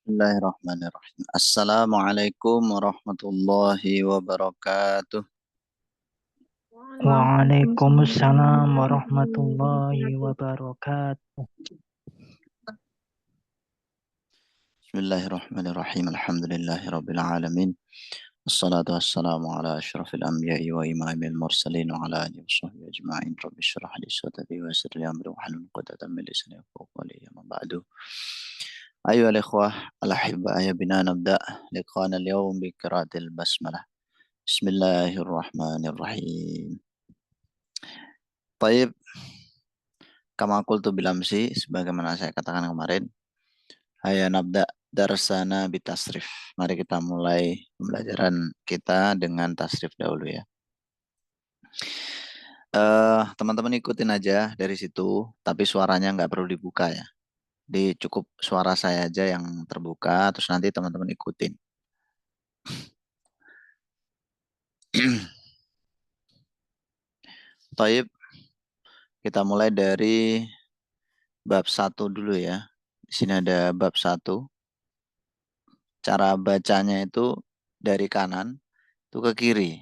Bismillahirrahmanirrahim. Assalamualaikum warahmatullahi wabarakatuh. Waalaikumsalam warahmatullahi wabarakatuh. Bismillahirrahmanirrahim. Alhamdulillahi rabbil alamin. Assalatu wassalamu ala asyrafil anbiya'i wa imamil mursalin wa ala alihi wa sahbihi ajma'in. Rabbi syrah li sadri wa yassir li amri wahlul 'uqdatam min lisani yafqahu qawli. Amma ba'du. Ayyuhal ikhwah al-ahibba ya bina nabda liqa'ana al-yawm bi qiraatil basmalah. Bismillahirrahmanirrahim. Baik, kama qultu bil amsi, sebagaimana saya katakan kemarin, Haya nabda darsana bitasrif. Mari kita mulai pembelajaran kita dengan tasrif dahulu ya. Teman-teman ikutin aja dari situ, tapi suaranya nggak perlu dibuka ya. Di cukup suara saya aja yang terbuka, terus nanti teman-teman ikutin. Taib, kita mulai dari bab 1 dulu ya. Di sini ada bab 1. Cara bacanya itu dari kanan itu ke kiri.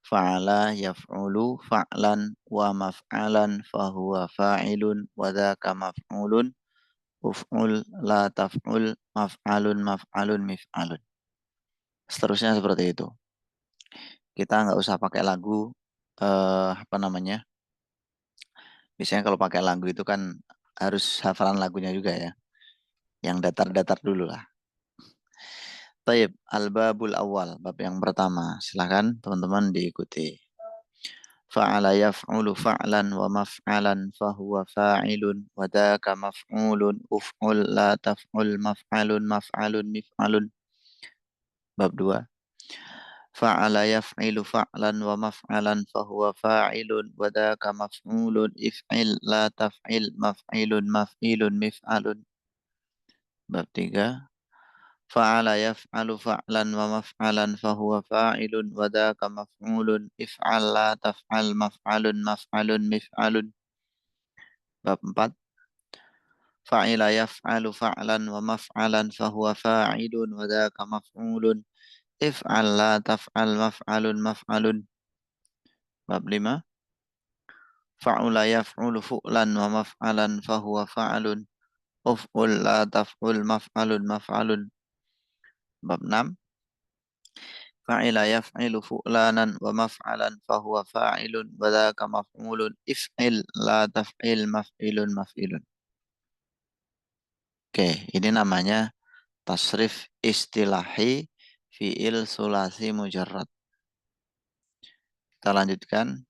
Fa'ala yaf'ulu fa'lan wa maf'alan fahuwa fa'ilun wa dzaka maf'ulun uf'ul la taf'ul maf'alun maf'alun mif'alun. Seterusnya seperti itu. Kita nggak usah pakai lagu apa namanya? Biasanya kalau pakai lagu itu kan harus hafalan lagunya juga ya. Yang datar-datar dulu lah. Taib, al-babul awal, bab yang pertama. Silakan teman-teman diikuti. Fa'ala yaf'ulu fa'lan wa maf'alan fahuwa fa'ilun wa dhaka maf'ulun uf'ul la taf'ul maf'alun maf'alun mif'alun. Bab 2. Fa'ala yaf'ilu fa'lan wa maf'alan fahuwa fa'ilun wa dhaka maf'ulun if'il la taf'il maf'ilun maf'ilun mif'alun. Bab 3. Fa'ala yaf'alu fa'lan wa maf'alan fahuwa fa'ilun wa dhaka maf'ulun if'al la taf'al maf'alun maf'alun mif'alun. Bab 4. Fa'ila yaf'alu fa'lan wa maf'alan fahuwa fa'ilun wa dhaka maf'ulun if'al la taf'al maf'alun maf'alun. Bab 5. Fa'ula yaf'ulu fu'lan wa maf'alan fahuwa fa'alun uf'ul la taf'ul maf'alun maf'alun. Bab 6. Fa'ila yaf'ilu fu'lanan wa maf'alan fahuwa fa'ilun wa dhaka maf'ulun if'il la taf'il maf'ilun maf'ilun. Oke, ini namanya tasrif istilahi fi'il sulasi mujarrad. Kita lanjutkan.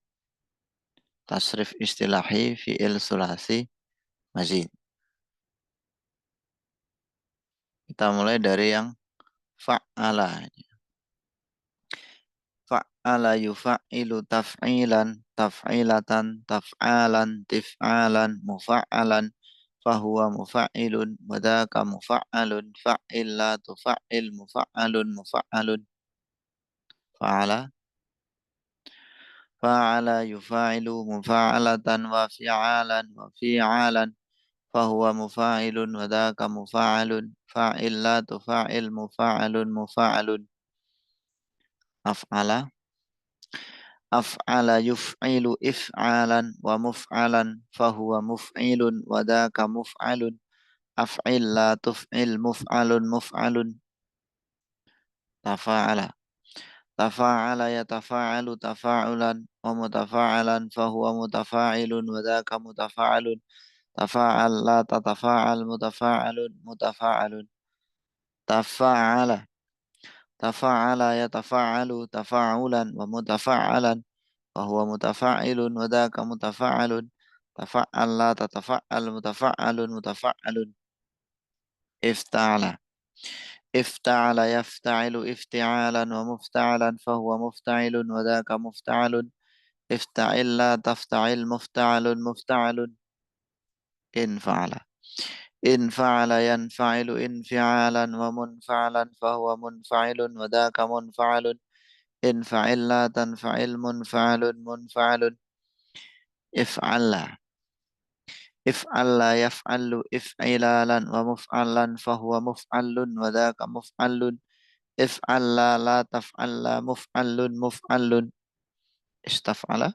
Tasrif istilahi fi'il sulasi mazid. Kita mulai dari yang fa'ala. Fa'ala yufa'ilu taf'ilan, taf'ilatan, taf'alan, tif'alan, mufa'alan, fahuwa mufa'ilun, wadaka mufa'alun, fa'il la tufa'il, mufa'alun, mufa'alun. Fa'ala. Fa'ala yufa'ilu mufa'alatan wa fi'alan wa fi'alan, fahuwa mufa'ilun, wadaka mufa'alun, fa'il la tufa'il, mufa'alun, mufa'alun. Af'ala. Af'ala yuf'ilu if'alan wa muf'alan fahuwa muf'ilun wa dhaka muf'alun af'il la tuf'il muf'alun muf'alun. Tafa'ala. Tafa'ala yatafa'alu tafa'ulan wa mutafa'alan fahuwa mutafa'ilun wa dhaka mutafa'alun tafa'al la tatafa'al mutafa'alun mutafa'alun. Tafa'ala. Tafa'ala yatafa'alu tafa'ulan wa mutafa'alan fahuwa mutafa'ilun wa dzaka mutafa'alun tafa'al la tatafa'al mutafa'alun mutafa'alun. Ifta'ala. Ifta'ala yafta'ilu ifti'alan wa mufta'alan fahuwa mufta'ilun wa dzaka mufta'alun ifta'il la tafta'il mufta'alun mufta'alun. Infa'ala. Infa'ala yanfa'ilu infi'alan wa munfa'alan fahuwa munfa'ilun wa dzaka munfa'alun infa'il la tanfa'il munfa'alun munfa'alun. If'alla. If'alla yaf'allu if'ilalan wa muf'alan fahuwa muf'allun wa dhaka muf'allun. If'alla la taf'alla muf'allun muf'allun. Istaf'ala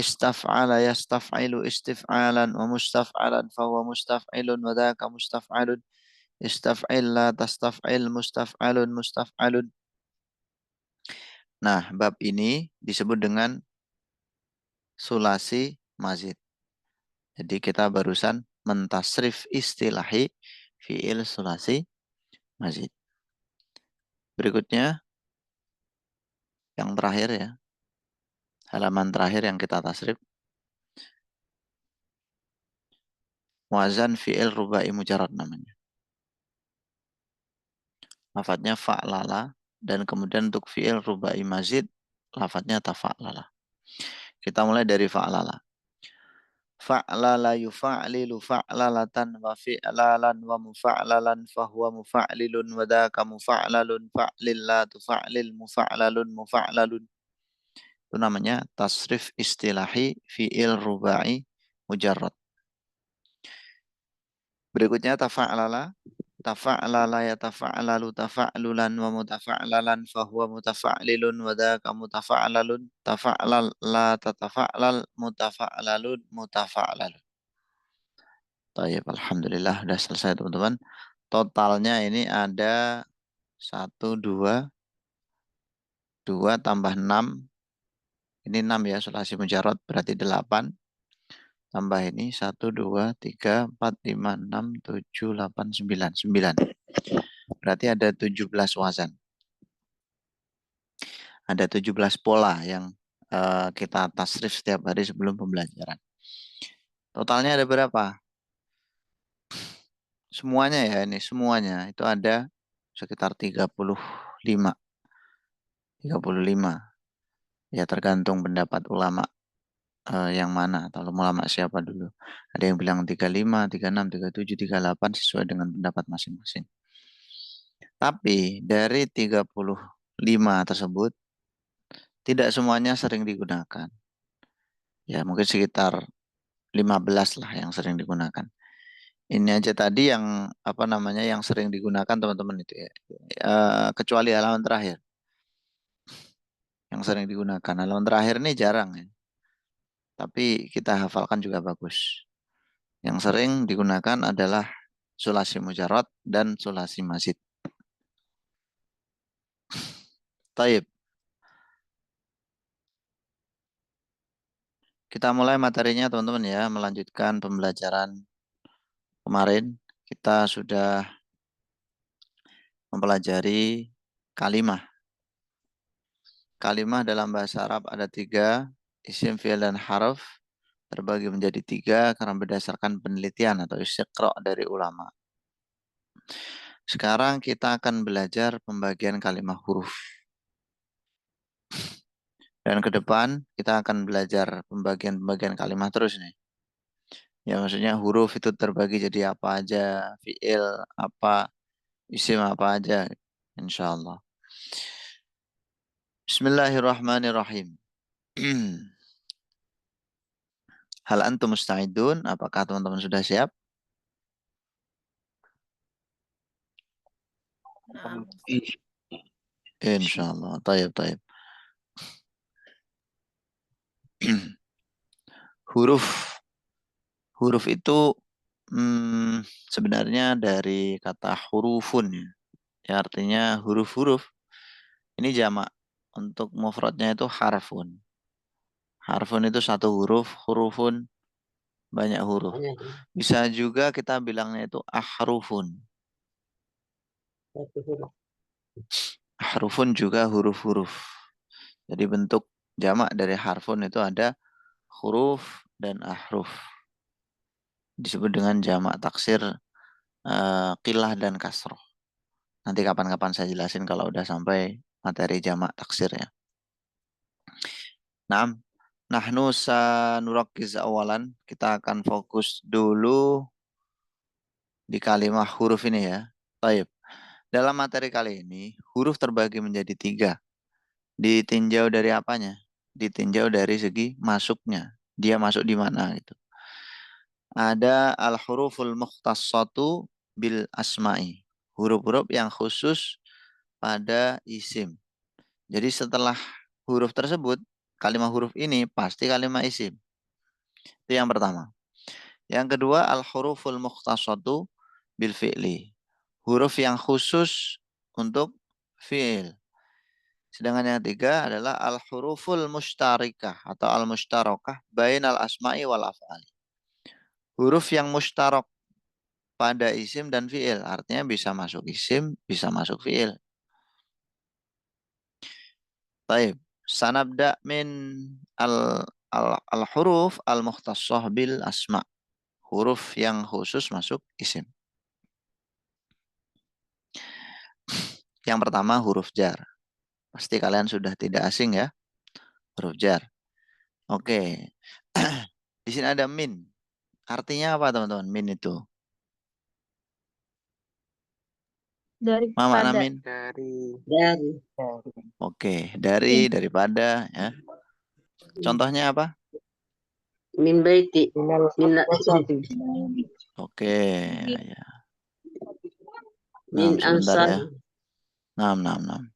istaf'ala yastaf'ilu istif'alan wa mustaf'alan fahuwa mustaf'ilun wa dhaka mustaf'alun. Istaf'il la tastaf'il mustaf'alun mustaf'alun. Nah, bab ini disebut dengan sulasi mazid. Jadi kita barusan mentasrif istilahi fi'il sulasi mazid. Berikutnya yang terakhir ya. Halaman terakhir yang kita tasrif. Wazan fi'il rubai mujarad namanya. Lafadznya fa'lala dan kemudian untuk fi'il rubai mazid lafadznya tafa'lala. Kita mulai dari fa'lala. Fa'lala yufa'lilu fa'lalatan wa fi'lalan wa mufa'lalan fahuwa mufa'lilun wa dhaka mufa'lalun fa'lil la tufa'lil mufa'lalun mufa'lalun. Itu namanya tasrif istilahi fi'il rubai mujarrad. Berikutnya tafa'lala. Tafa'lala yatafa'lalu tafa'lulan wa mutafa'lalan fahuwa mutafa'lilun wa dhaka mutafa'lalun. Tafa'lal la tatafa'lal mutafa'lalun mutafa'lalun. Tayyib, alhamdulillah sudah selesai teman-teman. Totalnya ini ada 1, 2, 2 tambah 6. Ini 6 ya, sulasi mujarrad berarti 8. Tambah ini 1, 2, 3, 4, 5, 6, 7, 8, 9. 9. Berarti ada 17 wazan. Ada 17 pola yang kita tasrif setiap hari sebelum pembelajaran. Totalnya ada berapa? Semuanya ya, ini semuanya. Itu ada sekitar 35. 35. Ya tergantung pendapat ulama yang mana. Atau ulama siapa dulu. Ada yang bilang 35, 36, 37, 38 sesuai dengan pendapat masing-masing. Tapi dari 35 tersebut, tidak semuanya sering digunakan. Ya mungkin sekitar 15 lah yang sering digunakan. Ini aja tadi yang apa namanya yang sering digunakan teman-teman itu ya. Kecuali halaman terakhir. Yang sering digunakan. Halaman terakhir ini jarang ya. Tapi kita hafalkan juga bagus. Yang sering digunakan adalah sulasi mujarrad dan sulasi mazid. Taib. Kita mulai materinya teman-teman ya. Melanjutkan pembelajaran kemarin. Kita sudah mempelajari kalimah. Kalimah dalam bahasa Arab ada 3, isim, fi'il, dan harf. Terbagi menjadi 3 karena berdasarkan penelitian atau istiqra' dari ulama. Sekarang kita akan belajar pembagian kalimat huruf. Dan ke depan kita akan belajar pembagian-pembagian kalimat terus nih. Ya maksudnya huruf itu terbagi jadi apa aja, fi'il apa, isim apa aja. Insya Allah. Bismillahirrahmanirrahim. Hal antum musta'idun? Apakah teman-teman sudah siap? Insya Allah. Tayyib, tayyib. Huruf. Huruf itu sebenarnya dari kata hurufun ya. Ya artinya huruf-huruf. Ini jamak. Untuk mufradnya itu harfun. Harfun itu 1 huruf, hurufun banyak huruf. Bisa juga kita bilangnya itu ahrufun. Ahrufun juga huruf-huruf. Jadi bentuk jamak dari harfun itu ada huruf dan ahruf. Disebut dengan jamak taksir qilah dan kasroh. Nanti kapan-kapan saya jelasin kalau udah sampai materi jamak taksir ya. Nah, nahnu sanurakiz awalan. Kita akan fokus dulu di kalimat huruf ini ya. Baik. Dalam materi kali ini, huruf terbagi menjadi 3. Ditinjau dari apanya? Ditinjau dari segi masuknya. Dia masuk di mana gitu. Ada al-huruful mukhtassatu bil asma'i. Huruf-huruf yang khusus pada isim. Jadi setelah huruf tersebut, kalimat huruf ini pasti kalimat isim. Itu yang pertama. Yang kedua, al-huruful mukhtassatu bil fi'li. Huruf yang khusus untuk fi'il. Sedangkan yang ketiga adalah al-huruful mustarikah atau al-mustarakah bainal asma'i wal af'ali. Huruf yang mustarok pada isim dan fi'il. Artinya bisa masuk isim, bisa masuk fi'il. Baik, sanabda min al-huruf al-mukhtassah bil asma. Huruf yang khusus masuk isim. Yang pertama huruf jar. Pasti kalian sudah tidak asing ya, huruf jar. Oke. Di sini ada min. Artinya apa teman-teman? Min itu. Apa makna Daripada. min? Dari. Oke, dari, daripada ya. Contohnya apa? Min baiti. Oke, ya. Min Sebentar ya. ansari. Nam.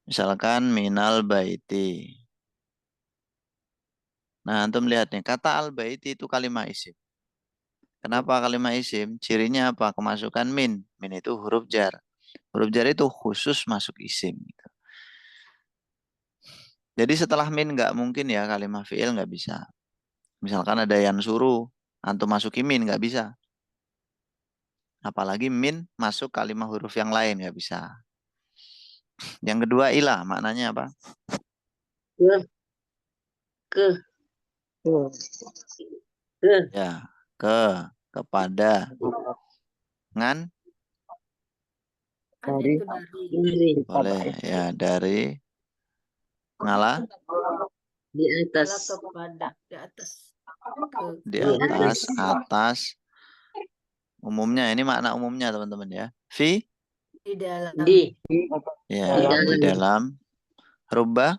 Misalkan minal baiti. Nah, antum lihat nih, kata al baiti itu kalimat isim. Kenapa kalimat isim? Cirinya apa? Kemasukan min. Min itu huruf jar. Huruf jar itu khusus masuk isim. Gitu. Jadi setelah min nggak mungkin ya kalimat fi'il nggak bisa. Misalkan ada yang suruh, antum masuki min nggak bisa. Apalagi min masuk kalimat huruf yang lain nggak bisa. Yang kedua ilah, maknanya apa? Ke. Ke. Ya, kepada, ngan, Dari. Dari. boleh ya dari, ngala, Di atas. Kepada. Di atas. Ke. di Di atas, atas. atas. Umumnya ini makna umumnya teman-teman ya. Fi, Di dalam. ya di dalam. Rubba,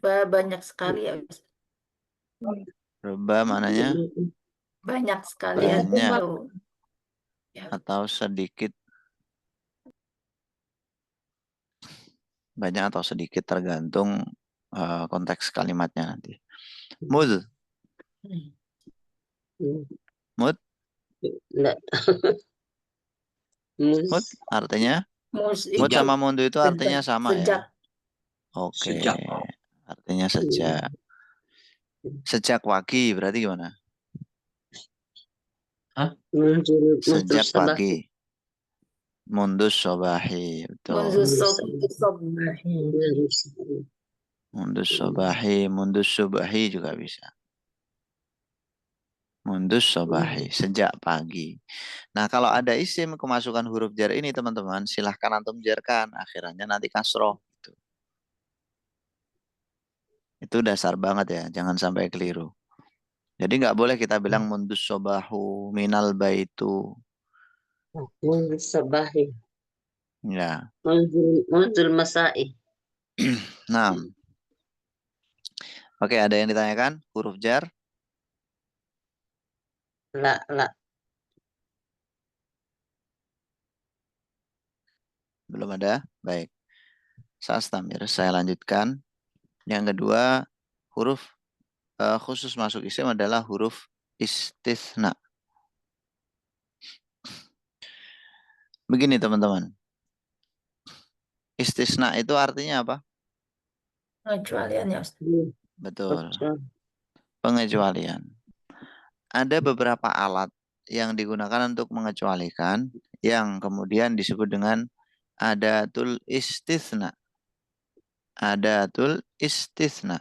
Banyak sekali ya. rubba maknanya Banyak sekali banyak atau ya. atau sedikit. Banyak atau sedikit tergantung konteks kalimatnya nanti. Mud, mud, Enggak. mud artinya mud Itu sama mundu itu artinya sama sejak. ya. Oke, artinya sejak. Sejak pagi berarti gimana? Sejak pagi. Mundus sobahi, betul. Mundus sobahi, mundus subahi juga bisa. Mundus sobahi, sejak pagi. Nah, kalau ada isim kemasukan huruf jar ini, teman-teman, silahkan antum jarkan. Akhirannya nanti kasroh. Gitu. Itu dasar banget ya, jangan sampai keliru. Jadi nggak boleh kita bilang mundus sobahu, minal baitu. Mundus sabahi. Ya, Mundul masai. nah. Oke, ada yang ditanyakan? Huruf jar? La. Belum ada? Baik. Sastamir, saya lanjutkan. Yang kedua, huruf khusus masuk isim adalah huruf istitsna. Begini teman-teman. Istisna itu artinya apa? Pengecualian ya Ustaz. Betul. Pengecualian. Ada beberapa alat yang digunakan untuk mengecualikan yang kemudian disebut dengan adatul istitsna. Adatul istitsna.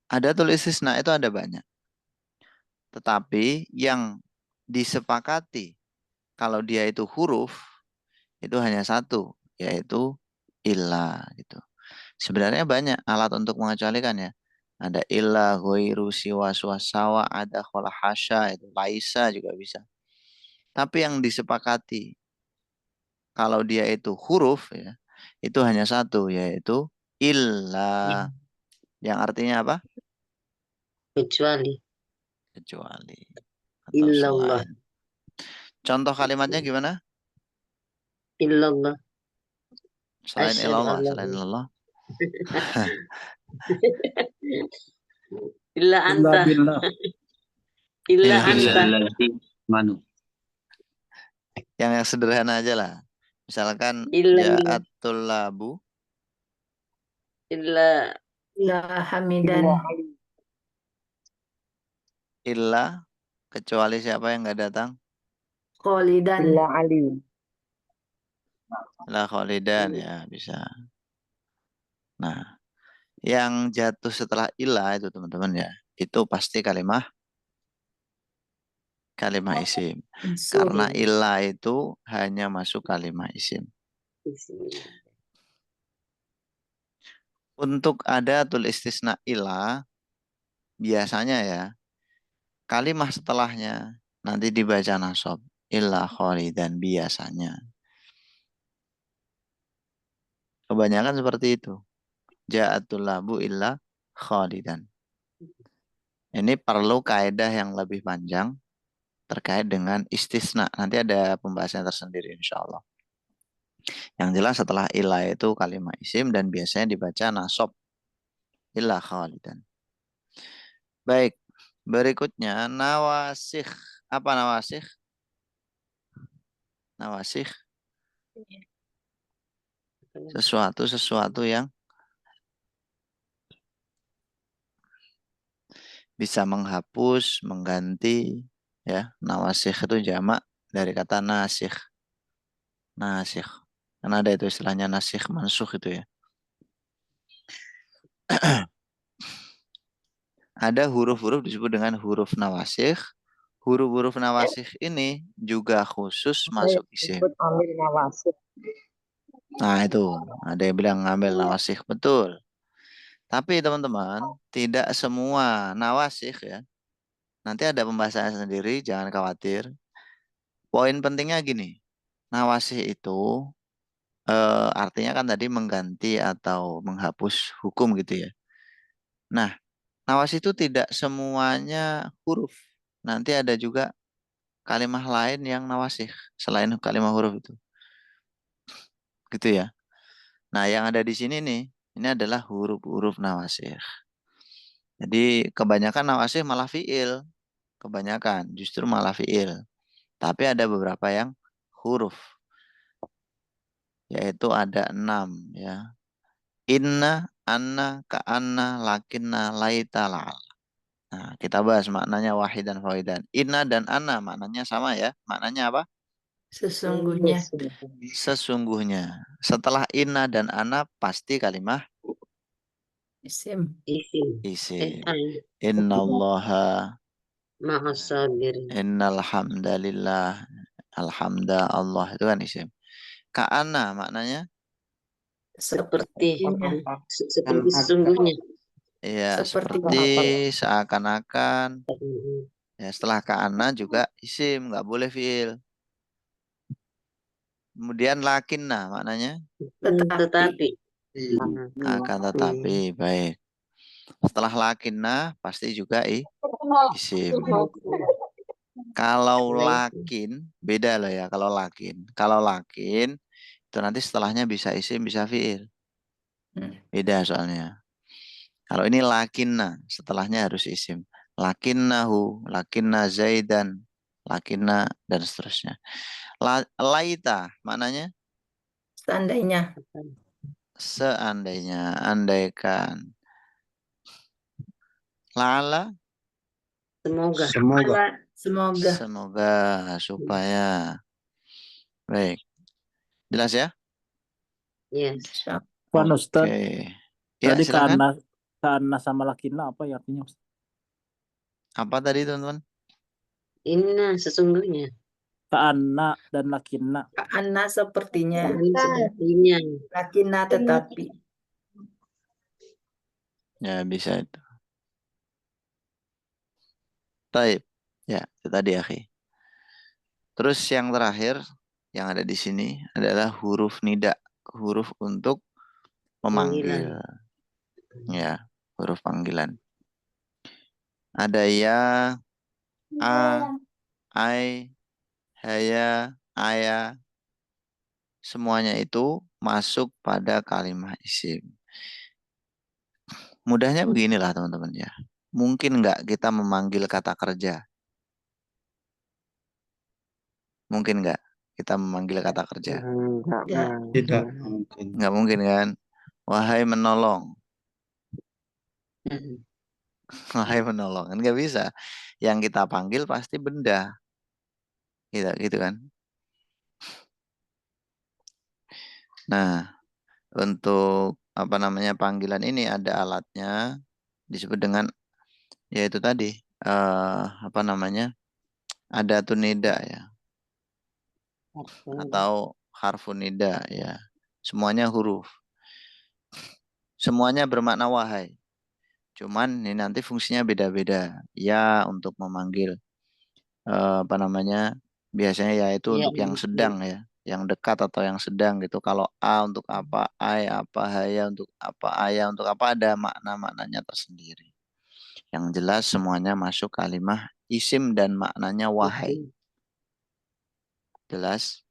Adatul istitsna itu ada banyak. Tetapi yang disepakati kalau dia itu huruf itu hanya satu, yaitu illa gitu. Sebenarnya banyak alat untuk mengecualikan ya. Ada illa, ghairu, siwa, suwasawa, ada khola hasya, itu laisa juga bisa. Tapi yang disepakati kalau dia itu huruf ya, itu hanya satu, yaitu illa. Yang artinya apa? kecuali Kecuali. Atau illallah. selain. Contoh kalimatnya gimana? Illallah. Selain Asyhadu ilallah. an la Selain ilallah. illa Illa anta. billah. Illa Illa anta. Manu. Yang sederhana aja lah. Misalkan Illa ja'atul labu. illa Ya Hamidan. Illa. Kecuali siapa yang nggak datang? Kholidan. Ali. La kholidan ya bisa. Nah, yang jatuh setelah illa itu teman-teman ya, itu pasti kalimah isim. Karena Mansubin. illa itu hanya masuk kalimah isim. Untuk adatul istisna illa biasanya ya kalimah setelahnya nanti dibaca nasab illa kholidan biasanya. Kebanyakan seperti itu. Ja'atul labu illa kholidan. Ini perlu kaidah yang lebih panjang terkait dengan istisna. Nanti ada pembahasan tersendiri insya Allah. Yang jelas setelah illa itu kalimat isim dan biasanya dibaca nasab illa khalidan. Baik, berikutnya nawasikh. Apa nawasikh? Nawasikh sesuatu yang bisa menghapus, mengganti ya. Nawasikh itu jamak dari kata nasikh. Nasikh. Karena ada itu istilahnya nasikh mansukh itu ya. Ada huruf-huruf disebut dengan huruf nawasikh. Huruf-huruf nawasikh ini juga khusus masuk isim. Ambil nawasikh. Nah itu, ada yang bilang ngambil nawasikh, betul. Tapi teman-teman, tidak semua nawasikh ya. Nanti ada pembahasannya sendiri, jangan khawatir. Poin pentingnya gini, nawasikh itu artinya kan tadi mengganti atau menghapus hukum gitu ya. Nah, nawasikh itu tidak semuanya huruf. Nanti ada juga kalimat lain yang nawasikh selain kalimat huruf itu. Gitu ya. Nah, yang ada di sini nih, ini adalah huruf-huruf nawasikh. Jadi kebanyakan nawasikh malah fiil. Kebanyakan justru malah fiil. Tapi ada beberapa yang huruf. Yaitu ada 6 ya. Inna, anna, ka'anna, lakinna, laita, la'al. Nah, kita bahas maknanya wahid dan faidan. Inna dan anna maknanya sama ya. Maknanya apa? Sesungguhnya. Sesungguhnya. Setelah inna dan anna pasti kalimah Isim. isim. isim. Innallaha, Ma'asabirin. innal hamdalillah, alhamdulillah itu kan isim. Ka'anna maknanya Sepertinya. Seperti sesungguhnya. ya Seperti seperti seakan-akan. Ya setelah ka'anna juga isim, nggak boleh fiil. Kemudian lakinna maknanya Tetapi. akan tetapi, baik. Setelah lakinna pasti juga isim. Kalau lakin beda loh ya kalau lakin. Kalau lakin itu nanti setelahnya bisa isim bisa fiil. Beda soalnya. Kalau ini lakinna setelahnya harus isim. Lakinnahu, lakinna zaidan, lakinna dan seterusnya. Laita maknanya seandainya. seandainya, andaikan. Lala Semoga. Semoga. semoga supaya. Baik. Jelas ya? Yes. Pak Ustaz, Oke. Ya, tadi silakan. karena sama lakinna apa ya artinya? Ustaz? Apa tadi, teman-teman? Inna sesungguhnya. Ka'anna dan lakinna. Anna sepertinya. Sepertinya. Lakinna tetapi. Ya, bisa itu. Taib. Ya, itu tadi, akhi. Terus yang terakhir yang ada di sini adalah huruf nida, huruf untuk memanggil. Ya, huruf panggilan. Ada ya, ai, haya, aya. Semuanya itu masuk pada kalimat isim. Mudahnya beginilah teman-teman ya. Mungkin nggak kita memanggil kata kerja? Mungkin nggak kita memanggil kata kerja? Tidak. Tidak mungkin. Nggak mungkin kan? Wahai menolong. Wahai menolong. Kan nggak bisa. Yang kita panggil pasti benda. Gitu kan? Nah, untuk apa namanya panggilan ini ada alatnya disebut dengan yaitu tadi apa namanya ada tunida ya atau harfun nida ya. Semuanya huruf. Semuanya bermakna wahai. Cuman ini nanti fungsinya beda-beda. Ya untuk memanggil apa namanya? Biasanya ya itu Ya, untuk yang sedang ya, yang dekat atau yang sedang gitu. Kalau A untuk apa, ai apa, haya untuk apa, aya untuk apa ada makna-maknanya tersendiri. Yang jelas semuanya masuk kalimat isim dan maknanya wahai. Jelas?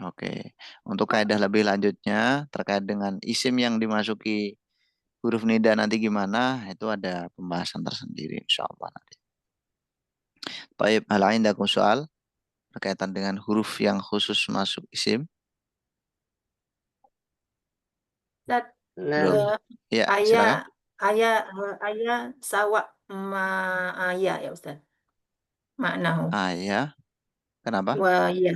Oke. Untuk kaidah lebih lanjutnya terkait dengan isim yang dimasuki huruf nida nanti gimana? Itu ada pembahasan tersendiri insyaallah nanti. Baik, hal lain dakum soal berkaitan dengan huruf yang khusus masuk isim? Ustaz, Belum. Ya, silakan. ayah sawak ma ayah ya Ustaz. Maknahu. Ayah, kenapa? Wah, iya.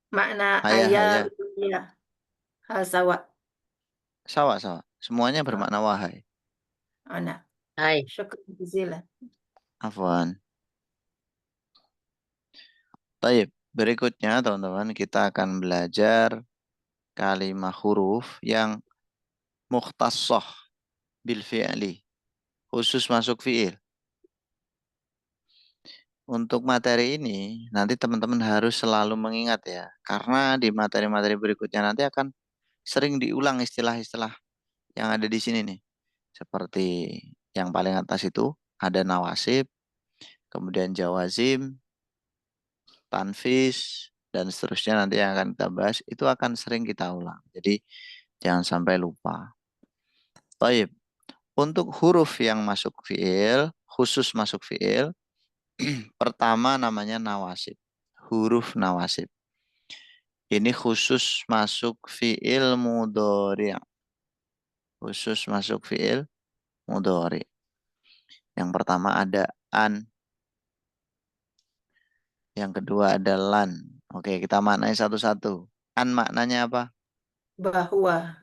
Makna Ayah, ayah ayah. iya. Hal sawak Sawa. Semuanya bermakna wahai. anak. Hai. Syukur jazilan. Afwan. Baik, berikutnya teman-teman kita akan belajar kalimat huruf yang mukhtassah bil fi'li. Khusus masuk fi'il. Untuk materi ini, nanti teman-teman harus selalu mengingat ya. Karena di materi-materi berikutnya nanti akan sering diulang istilah-istilah yang ada di sini nih. Seperti yang paling atas itu, ada nawasib, kemudian jawazim, tanfis, dan seterusnya nanti yang akan kita bahas, itu akan sering kita ulang. Jadi, jangan sampai lupa. Baik, untuk huruf yang masuk fi'il, khusus masuk fi'il, pertama namanya nawasib. Huruf nawasib. Ini khusus masuk fi'il mudhari'. Khusus masuk fi'il mudhari'. Yang pertama ada an. Yang kedua ada lan. Oke, kita maknai satu-satu. An maknanya apa? Bahwa.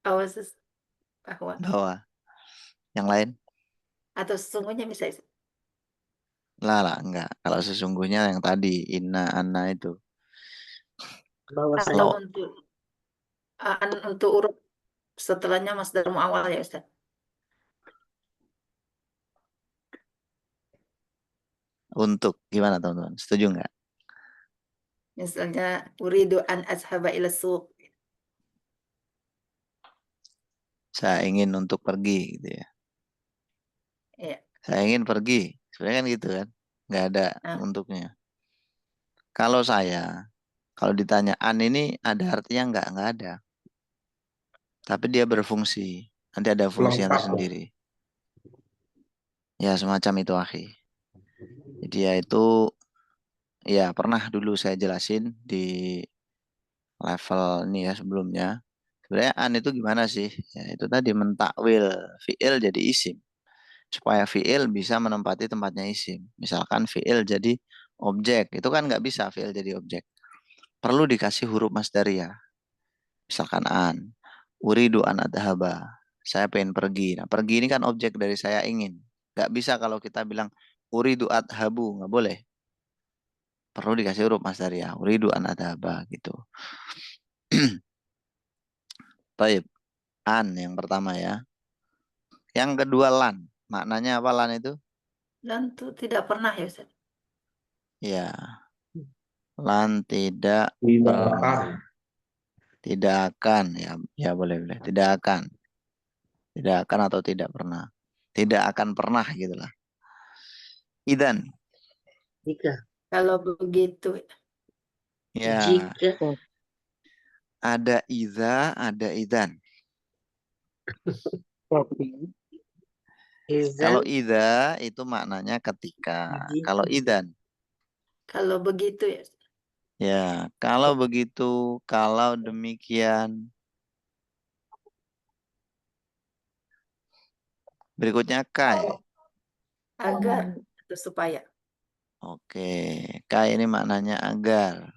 Awas bahwa. Bahwa. Yang lain? Atau sesungguhnya bisa. Lah, enggak. Kalau sesungguhnya yang tadi, inna, anna itu. Atau Kalau untuk huruf setelahnya masdar muawwal ya Ustaz. untuk, gimana teman-teman? Setuju enggak? Misalnya uridu an ashaba ila suq. Saya ingin untuk pergi gitu ya. Iya. Saya ingin pergi. Sebenarnya kan gitu kan. Enggak ada untuknya. Kalau ditanya an ini ada artinya enggak? Enggak ada. Tapi dia berfungsi. Nanti ada fungsinya tersendiri. Ya semacam itu akhi. Jadi ya itu ya pernah dulu saya jelasin di level ini ya sebelumnya. Sebenarnya an itu gimana sih? Ya itu tadi mentakwil fi'il jadi isim. Supaya fi'il bisa menempati tempatnya isim. Misalkan fi'il jadi objek. Itu kan nggak bisa fi'il jadi objek. Perlu dikasih huruf masdariyah. Misalkan an. Uridu an adhaba. Saya pengen pergi. Nah pergi ini kan objek dari saya ingin. Nggak bisa kalau kita bilang uridu adhabu. Nggak boleh. Perlu dikasih huruf masdariyah. Uridu an adhaba gitu. Baik. An yang pertama ya. Yang kedua lan. Maknanya apa lan itu? Dan itu tidak pernah ya Ustaz. Ya. Lan tidak Tidak pernah. akan. Tidak akan. Ya boleh. Tidak akan. Tidak akan atau tidak pernah. Tidak akan pernah gitulah. Idan. Jika. Kalau begitu, Ya, Jika. ada idza, ada idan. Kalau Izan. idza itu maknanya ketika. Jika. Kalau idan, kalau begitu ya. ya, kalau begitu, kalau demikian. Berikutnya kai. Agar atau supaya. Oke, kai ini maknanya agar.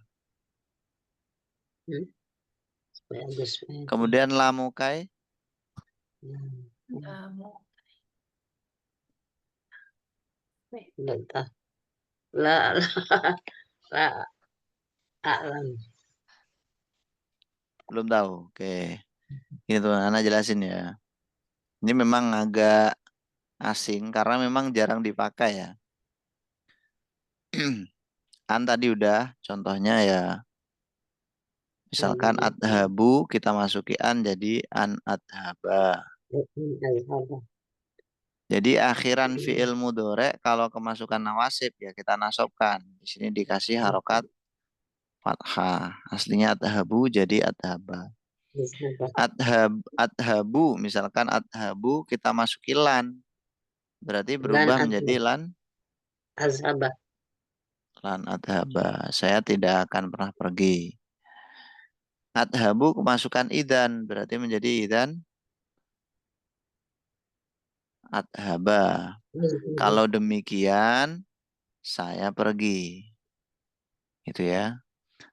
Supaya agar supaya. Kemudian lamu kai. Kamu Tidak tahu. La alam. Belum tahu. Oke. Ini tuh Anak jelasin ya. Ini memang agak asing karena memang jarang dipakai ya. An tadi udah contohnya ya. Misalkan adhabu kita masuki an jadi an adhaba. Jadi akhiran fi'il mudhari kalau kemasukan nawasib ya kita nasobkan. Di sini dikasih harokat fathah. Aslinya adhabu jadi adhaba. Adhabu misalkan adhabu kita masuki lan. Berarti berubah menjadi lan Azhabah. lan adhaba. Saya tidak akan pernah pergi. Adhabu kemasukan idan berarti menjadi idan adhaba. Kalau demikian saya pergi. Itu ya.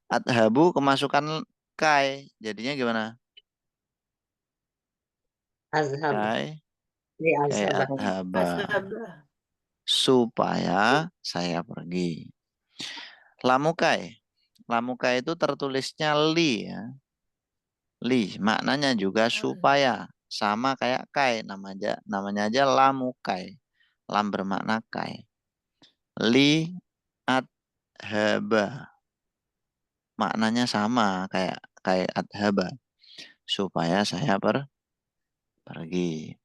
Adhabu kemasukan kai. Jadinya gimana? Azhabah. Kai kai adhaba. asabah. Supaya saya pergi. Lamukai. Lamukai itu tertulisnya li ya. Li maknanya juga supaya. Sama kayak kai namanya aja lamukai. Lam bermakna kai. Li adhaba. Maknanya sama kayak adhaba. Supaya saya pergi.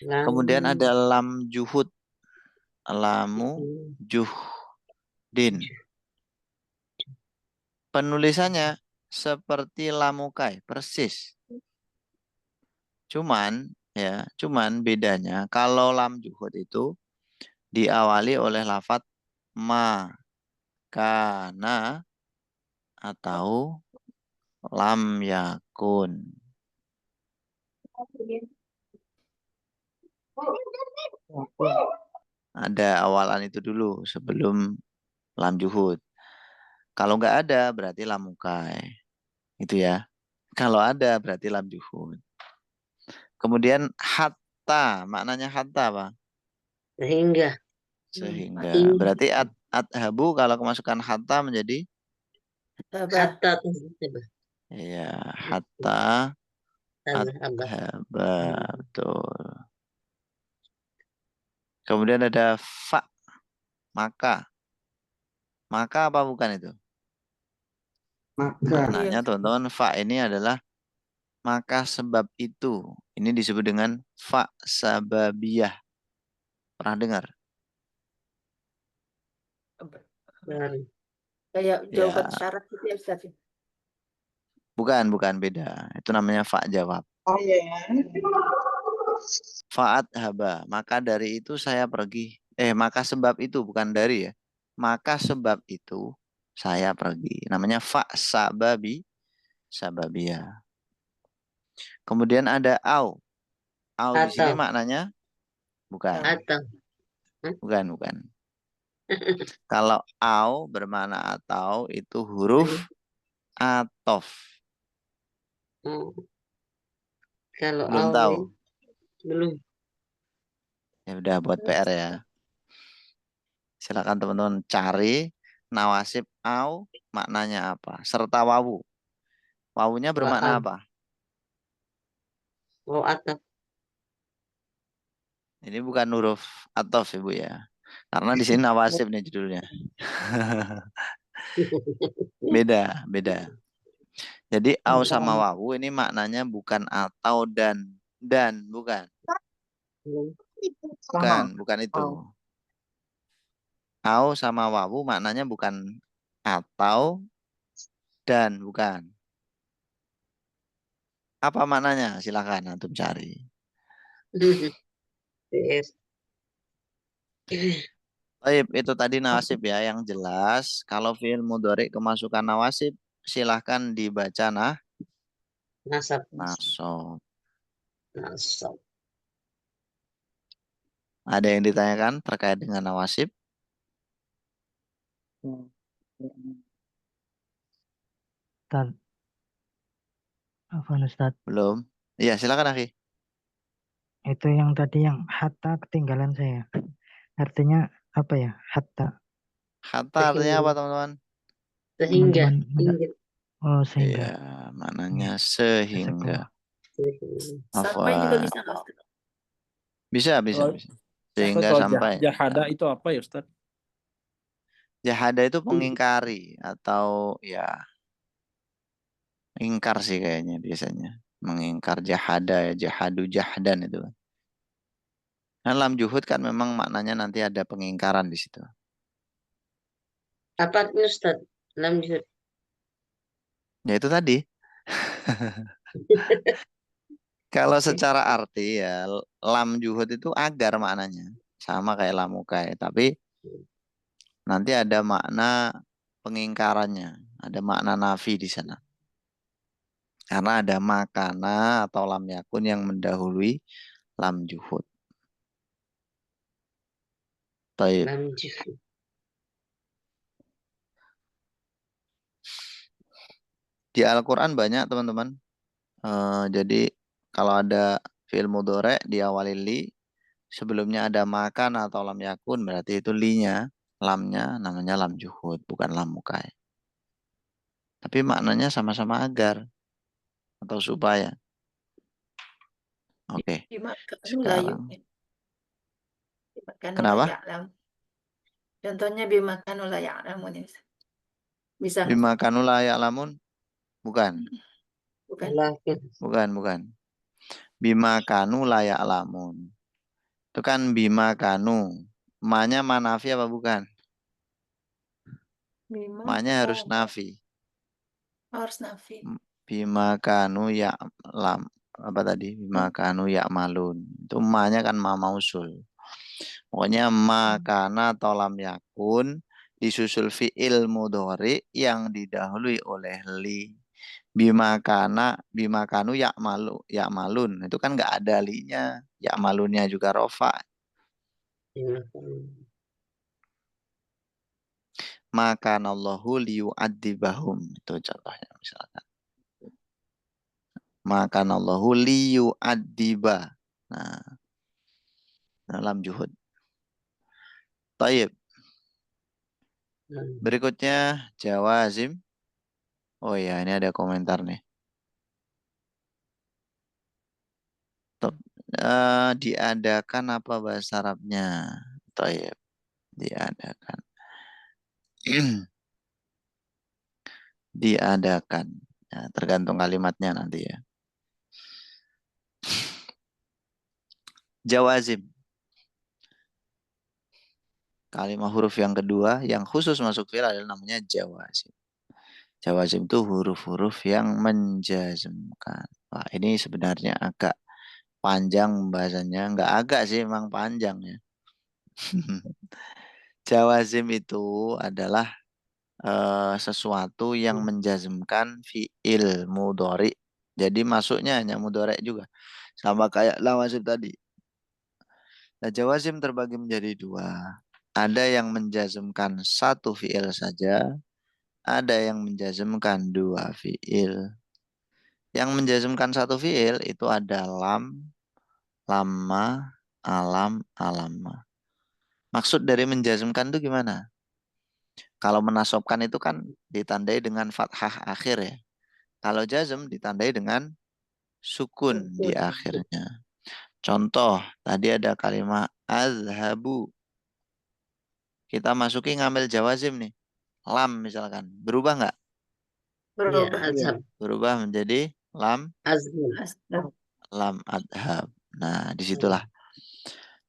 Kemudian ada lam juhud. Lamu juhdin. Penulisannya seperti lamukai, persis. Cuman bedanya kalau lam juhud itu diawali oleh lafadz ma, kana, atau lam yakun. Ada awalan itu dulu sebelum lam juhud. Kalau nggak ada berarti lamukai. Itu ya. Kalau ada berarti lam juhud. Kemudian hatta, maknanya hatta apa? Sehingga. Sehingga. Berarti adhabu kalau kemasukan hatta menjadi Hatta. ya hatta adhaba. Betul. Kemudian ada fa, maka. Maka apa bukan itu? Maknanya teman-teman fa ini adalah maka sebab itu. Ini disebut dengan fa sababiyah. Pernah dengar? Kayak jawaban Ya. syarat gitu ya Ustaz. Bukan beda. Itu namanya fa jawab. Oh iya ya. Fa'at haba. Maka dari itu saya pergi. Maka sebab itu bukan dari ya. Maka sebab itu saya pergi. Namanya fa sababiyah. Kemudian ada au. Au di sini maknanya bukan. Bukan. Kalau au bermakna atau itu huruf atof. Kalau Belum tahu. Belum. Ya udah buat PR ya. Silakan teman-teman cari nawasib au maknanya apa serta wawu. Wawunya bermakna apa? Wawu ataf. Ini bukan huruf atof Ibu ya. Karena di sini nawasib nih judulnya. Beda. Jadi au sama wawu ini maknanya bukan atau dan. dan, bukan. Bukan itu. Au sama wawu maknanya bukan atau dan, bukan. Apa maknanya? Silakan antum cari. Yes. Baik, itu tadi nawasib ya yang jelas. Kalau fiil mudhari kemasukan nawasib, silahkan dibaca Nasab. nasob. Nasab. Ada yang ditanyakan terkait dengan nawasib? Ustaz, apa Ustaz? Belum? Iya, silakan Akhi. Itu yang tadi yang hatta ketinggalan saya. Artinya apa ya? Hatta. Hatta artinya apa teman-teman? Sehingga. Teman-teman oh, sehingga. Iya, maknanya sehingga. Sampai juga Afwan. bisa nggak, Ustaz? Bisa. Kalau- Sehingga kalau sampai. jahada itu apa ya Ustaz? Jahada itu mengingkari atau ya ingkar sih kayaknya biasanya. Mengingkar jahada ya, jahadu jahdan itu. Nah, lam juhud kan memang maknanya nanti ada pengingkaran di situ. Apa itu Ustaz? Lanjut. Ya itu tadi. Kalau secara arti ya lam juhud itu agar maknanya. Sama kayak lamukai. Tapi nanti ada makna pengingkarannya. Ada makna nafi di sana. Karena ada makana atau lam yakun yang mendahului lam juhud. Taib. Lanjut. Di Al-Quran banyak teman-teman. Jadi kalau ada fi'il mudhari diawali li, sebelumnya ada makan atau lam yakun, berarti itu linya, lamnya namanya lam juhud, bukan lam mukai. Tapi maknanya sama-sama agar atau supaya. Oke. Sekarang. Kenapa? Contohnya bimakanu la ya'lamun. Bisa nggak? Bimakanu la ya'lamun? Bukan. Bukan. Bukan. Bimakanu la ya'lamun. Itu kan bimakanu. Ma-nya manafi apa bukan? Ma-nya harus nafi. Harus nafi. Bimakanu ya'lam. Apa tadi? Bimakanu ya'malun. Itu ma-nya kan ma mausul. Pokoknya makana atau lam yakun disusul fi'il mudhari yang didahului oleh li. Bimakanu ya'malun. Itu kan nggak ada linya. Ya'malunnya juga rofa. Makanallahu liyu'adzibahum. Itu contohnya misalkan. Makanallahu liyu'adziba. Nah, dalam juhud. Taib. Berikutnya jawazim. Oh ya, ini ada komentar nih. Diadakan apa bahasa Arabnya? Taib. Diadakan. Diadakan. Ya, tergantung kalimatnya nanti ya. Jawazim. Kalimat huruf yang kedua yang khusus masuk fi'il adalah namanya jawazim. Jawazim itu huruf-huruf yang menjazmkan. Wah, ini sebenarnya agak panjang bahasanya. Enggak agak sih, emang panjang ya. Jawazim itu adalah sesuatu yang menjazmkan fi'il mudhari. Jadi masuknya hanya mudhari juga. Sama kayak lawazim tadi. Nah, jawazim terbagi menjadi dua. Ada yang menjazmkan satu fi'il saja. Ada yang menjazmkan dua fi'il. Yang menjazmkan satu fi'il itu ada lam, lama, alam, alama. Maksud dari menjazmkan itu gimana? Kalau menasobkan itu kan ditandai dengan fathah akhir ya. Kalau jazm ditandai dengan sukun di akhirnya. Contoh, tadi ada kalimat azhabu. Kita masuki ngambil jawazim nih. Lam misalkan. Berubah nggak? Berubah. Ya, azhab. Berubah menjadi lam. Azhab. lam adhab. Nah, disitulah.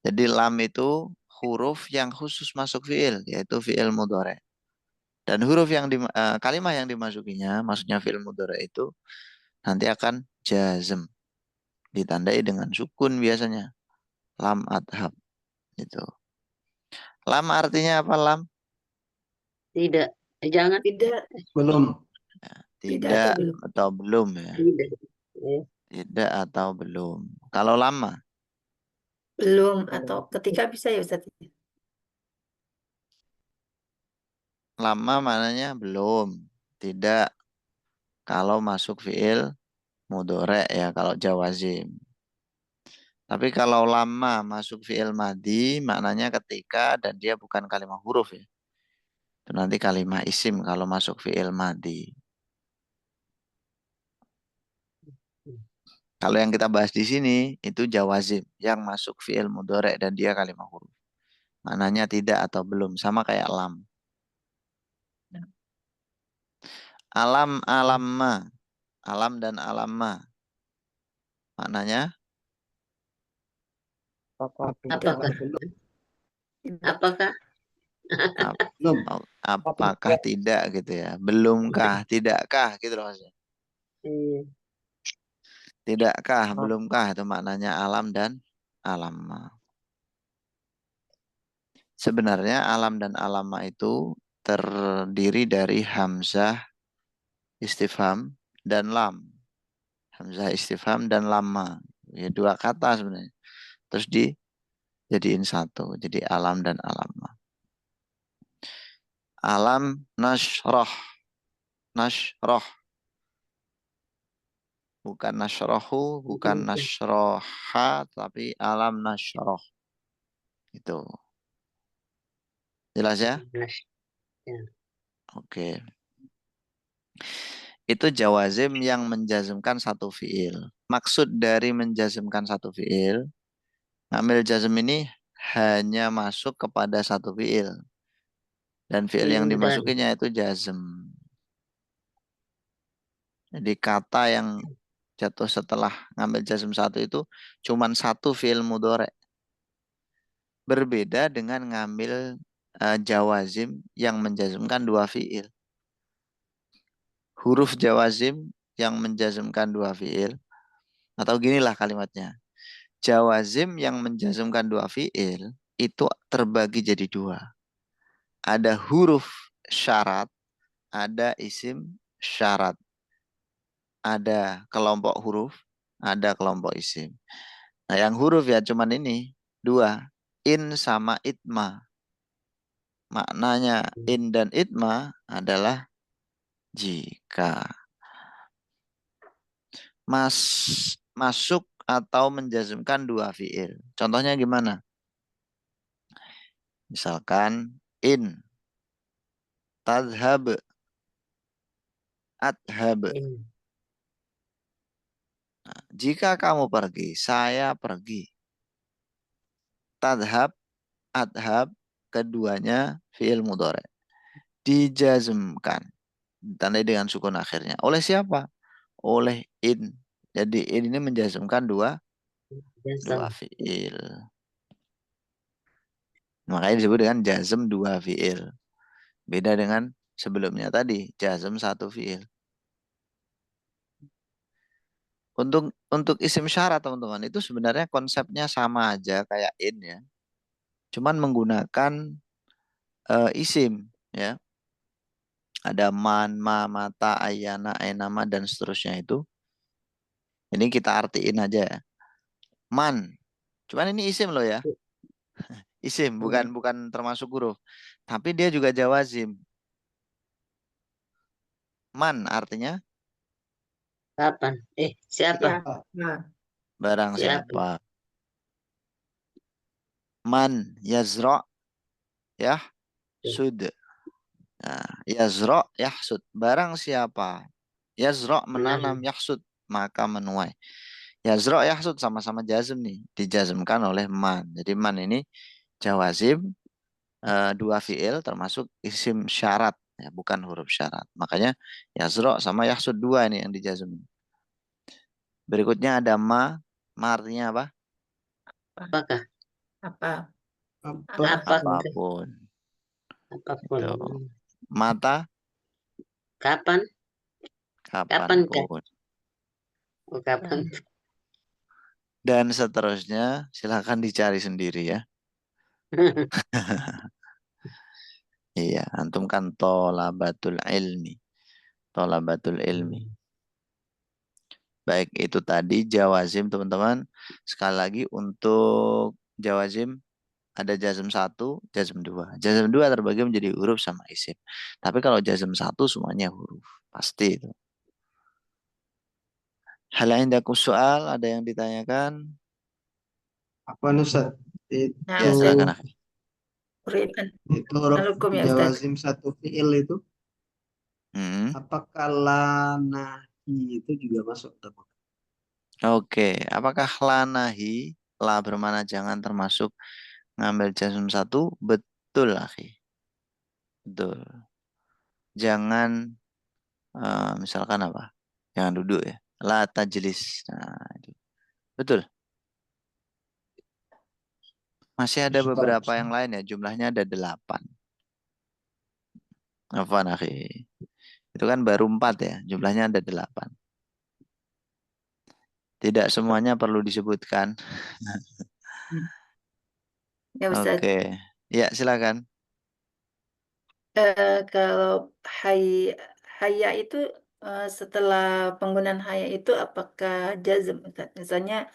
Jadi lam itu huruf yang khusus masuk fiil, yaitu fiil mudhari. Dan huruf yang kalimat yang dimasukinya, maksudnya fiil mudhari itu nanti akan jazm, ditandai dengan sukun biasanya. Lam adhab itu. Lam artinya apa lam? Tidak. Jangan. Tidak, Belum. Tidak belum. atau belum ya. Tidak. Ya. Tidak atau belum. Kalau lama, Belum atau ketika bisa ya Ustaz. lama maknanya belum. Tidak. Kalau masuk fiil mudhari ya, kalau jawazim. Tapi kalau lama masuk fiil madhi, maknanya ketika dan dia bukan kalimat huruf ya. Itu nanti kalimat isim kalau masuk fiil madhi. Kalau yang kita bahas di sini itu jawazim yang masuk fiil mudhari dan dia kalimat huruf. Maknanya tidak atau belum, sama kayak lam. Alam alamma, alam dan alamma. Maknanya Apakah Apakah? Apakah? Belum. apakah tidak gitu ya. Belumkah, tidakkah gitu loh maksudnya. Iya. Tidakkah, belumkah itu maknanya alam dan alamma. Sebenarnya alam dan alamma itu terdiri dari hamzah istifham dan lam. Hamzah istifham dan lamma. Ya, dua kata sebenarnya. Terus dijadiin satu. Jadi alam dan alamma. Alam nasroh. Nasroh. Bukan nasrohu, bukan nasroha, tapi alam nasroh. Itu. Jelas ya? Oke. Itu jawazim yang menjazmkan satu fiil. Maksud dari menjazmkan satu fiil, ngambil jazm ini hanya masuk kepada satu fiil. Dan fiil yang dimasukinya itu jazm. Jadi kata yang jatuh setelah ngambil jazm satu itu cuman satu fiil mudhari. Berbeda dengan ngambil jawazim yang menjazmkan dua fiil. Huruf jawazim yang menjazmkan dua fiil. Atau ginilah kalimatnya. Jawazim yang menjazmkan dua fiil itu terbagi jadi dua. Ada huruf syarat, ada isim syarat. Ada kelompok huruf, ada kelompok isim. Nah yang huruf ya cuman ini, dua. In sama itma. Maknanya in dan itma adalah jika. Masuk atau menjazmkan dua fiil. Contohnya gimana? Misalkan in, tadhab, adhab. Nah, jika kamu pergi, saya pergi. Tadhab, adhab, keduanya fiil mudhari. Dijazmkan. Ditandai dengan sukun akhirnya. Oleh siapa? Oleh in. Jadi in ini menjazmkan dua fiil. Makanya disebut dengan jazm dua fiil. Beda dengan sebelumnya tadi, jazm satu fiil. Untuk isim syarat teman-teman itu sebenarnya konsepnya sama aja kayak in ya. Cuman menggunakan isim ya. Ada man, ma, mata, ayana, ainama dan seterusnya itu. Ini kita artiin aja ya. Man. Cuman ini isim loh ya. Isim bukan termasuk huruf. Tapi dia juga jawazim. Man artinya Kapan? Siapa? Nah, barang siapa. Man yazra ya sud. Nah, yazra yahsud. Barang siapa yazra menanam yahsud maka menuai. Yazra yahsud sama-sama jazm nih, dijazmkan oleh man. Jadi man ini jawazim dua fiil termasuk isim syarat ya, bukan huruf syarat. Makanya yazra sama yahsud dua ini yang dijazm. Berikutnya ada ma Artinya apa? Apakah? Apa? Apakah? Apapun. Apapun. Itu. Mata? Kapan? Kapanpun. Oh, kapan? Dan seterusnya silakan dicari sendiri ya. Iya, antum kan thalabatul ilmi. Thalabatul ilmi. Baik, itu tadi jawazim teman-teman. Sekali lagi untuk jawazim ada jazm 1, jazm 2. Jazm 2 terbagi menjadi huruf sama isim. Tapi kalau jazm 1 semuanya huruf. Pasti itu. Hal indakum soal, ada yang ditanyakan? Apa Ustaz? Nah, Ya, Ustaz. silakan. Itu huruf Alukum ya, Ustaz. jawazim satu fiil itu. Apakah la nahi itu juga masuk? Oke, apakah lanahi, la bermana jangan termasuk ngambil jazm 1? Betul, akhi. Betul. Jangan, misalkan apa? Jangan duduk ya. La tajlis. Nah, itu. Betul. Masih ada beberapa yang lain ya. Jumlahnya ada 8. Afwan, akhi. Itu kan baru 4 ya. Jumlahnya ada 8. Tidak semuanya perlu disebutkan. Ya, Ustaz. Oke. Ya, silakan. Kalau hayya itu setelah penggunaan hayya itu apakah jazm, Ustaz? Misalnya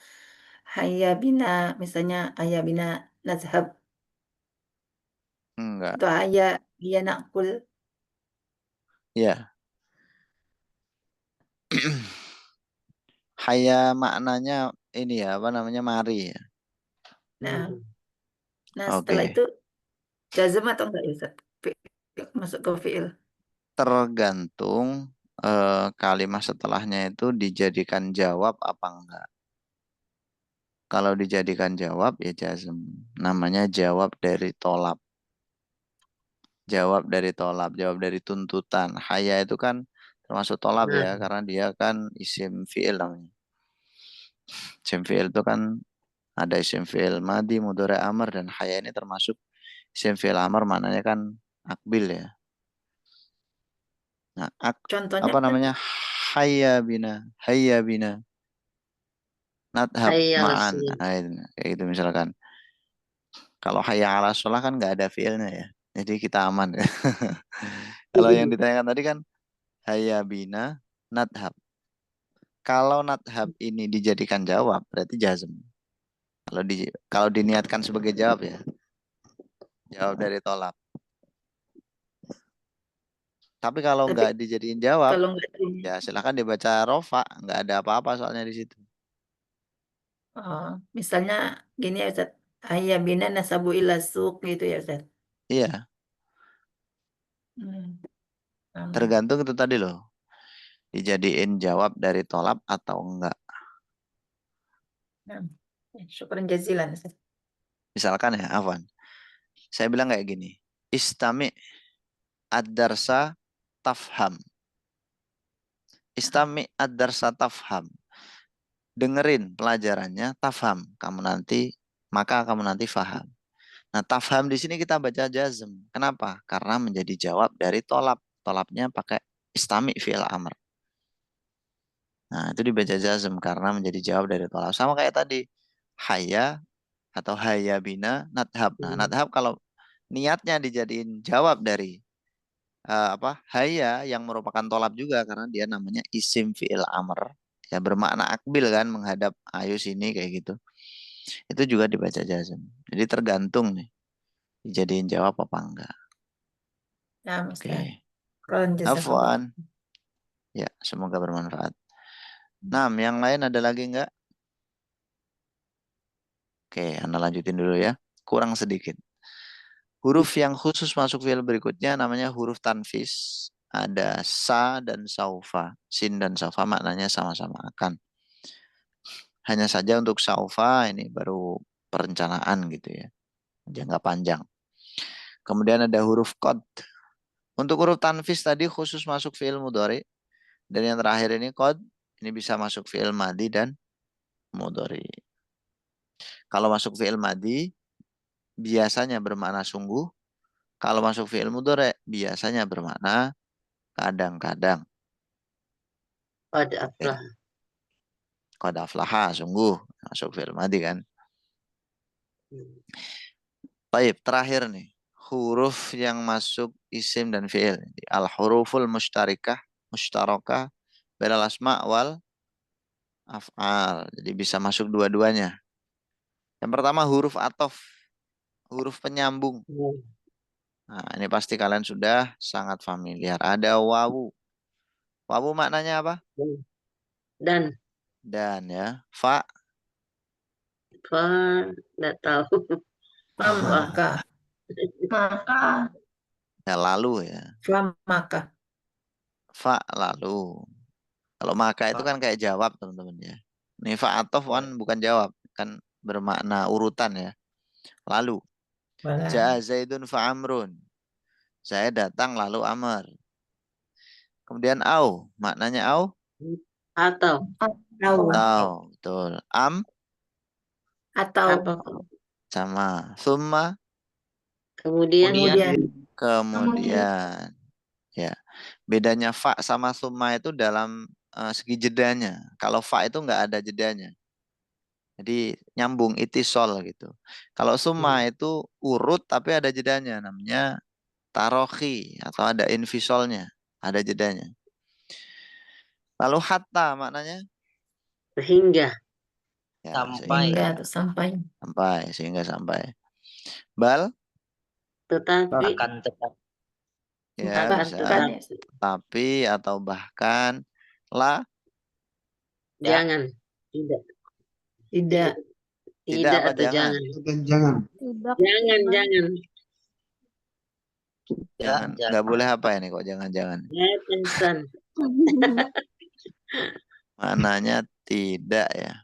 hayya bina, misalnya hayya bina nazhab Enggak. atau hayya nakul. Ya. Hayya maknanya ini ya, apa namanya, mari ya. Nah, setelah Oke. itu jazm atau enggak, ya, Ustaz? Masuk ke fiil. Tergantung kalimat setelahnya itu dijadikan jawab apa enggak. Kalau dijadikan jawab ya jazm. Namanya jawab dari tolab. Jawab dari tolab, jawab dari tuntutan. Hayya itu kan termasuk tolab ya, karena dia kan isim fi'il namanya. Isim fi'il itu kan ada isim fi'il madi, mudhari, amr, dan hayya ini termasuk isim fi'il amr, maknanya kan akbil ya. Nah, Contohnya apa kan namanya? Hayya bina. Nadhab ma'an. Nah, kayak gitu misalkan. Kalau hayya ala sholah kan nggak ada fiilnya ya. Jadi kita aman ya. Kalau yang ditanyakan tadi kan hayya bina nadhab. Kalau nadhab ini dijadikan jawab berarti jazm. Kalau diniatkan sebagai jawab ya. Jawab dari tolak. Tapi kalau nggak dijadiin jawab, kalau nggak ya silahkan dibaca rofa. Nggak ada apa-apa soalnya di situ. misalnya gini ya, Ustaz. Hayya bina nasabu ila suq gitu ya, Ustaz. Iya. Aman. Tergantung itu tadi loh. Dijadiin jawab dari tolak atau enggak. Syukran jazilan, Ustaz. Misalkan ya, Afwan. Saya bilang kayak gini. Istami ad-darsa tafham. Istami ad-darsa tafham. Dengerin pelajarannya, tafham. Maka kamu nanti faham. Nah, tafham di sini kita baca jazm. Kenapa? Karena menjadi jawab dari tolab. Tolabnya pakai istami fi'il amr. Nah, itu dibaca jazm karena menjadi jawab dari tolab. Sama kayak tadi. Hayya atau hayya bina nadhab. Nah, nadhab kalau niatnya dijadiin jawab dari hayya yang merupakan tolab juga karena dia namanya isim fi'il amr. Ya bermakna akbil kan, menghadap ayo sini kayak gitu. Itu juga dibaca jazm. Jadi tergantung nih. Dijadiin jawab apa enggak. Ya, Oke. jazakallah. Afwan. Ya, semoga bermanfaat. Nah, yang lain ada lagi enggak? Oke, Anda lanjutin dulu ya. Kurang sedikit. Huruf yang khusus masuk fiil berikutnya namanya huruf tanfis. Ada sa dan saufa. Sin dan saufa maknanya sama-sama akan. Hanya saja untuk saufa ini baru perencanaan gitu ya. Jangka panjang. Kemudian ada huruf qad. Untuk huruf tanfis tadi khusus masuk fiil mudhari. Dan yang terakhir ini qad. Ini bisa masuk fiil madi dan mudhari. Kalau masuk fi'il madhi biasanya bermakna sungguh. Kalau masuk fi'il mudhari biasanya bermakna kadang-kadang. Qad aflah. Qad aflaha sungguh masuk fi'il madhi kan. Baik, terakhir nih. Huruf yang masuk isim dan fi'il. Al-huruful mustarakah bainal asma' wal af'al. Jadi bisa masuk dua-duanya. Yang pertama huruf athof, huruf penyambung. Nah, ini pasti kalian sudah sangat familiar. Ada wawu. Wawu maknanya apa? Dan Ya. Fa. Nggak tahu. Maka. Maka. Ya lalu ya. Maka. Fa lalu. Kalau maka itu kan kayak jawab teman-teman ya. Ini fa athof kan bukan jawab. Kan bermakna urutan ya. Lalu. Ja'a Zaidun fa Amrun. Saya datang lalu Amr. Kemudian au. Maknanya au? Atau. Betul. Am. Atau. Apa? Sama. Summa. Kemudian. Ya. Bedanya fa sama summa itu dalam segi jedanya. Kalau fa itu nggak ada jedanya. Jadi nyambung itisol gitu. Kalau summa itu urut tapi ada jedanya. Namanya tarohi atau ada invisolnya. Ada jedanya. Lalu hatta maknanya? Sehingga. Ya, sehingga sampai. Bal? Tetapi. Ya, bisa. Tapi atau bahkan. La? Jangan. Tidak apa atau jangan. Jangan. Nggak boleh apa ini kok jangan-jangan. Jangan. Maknanya tidak ya.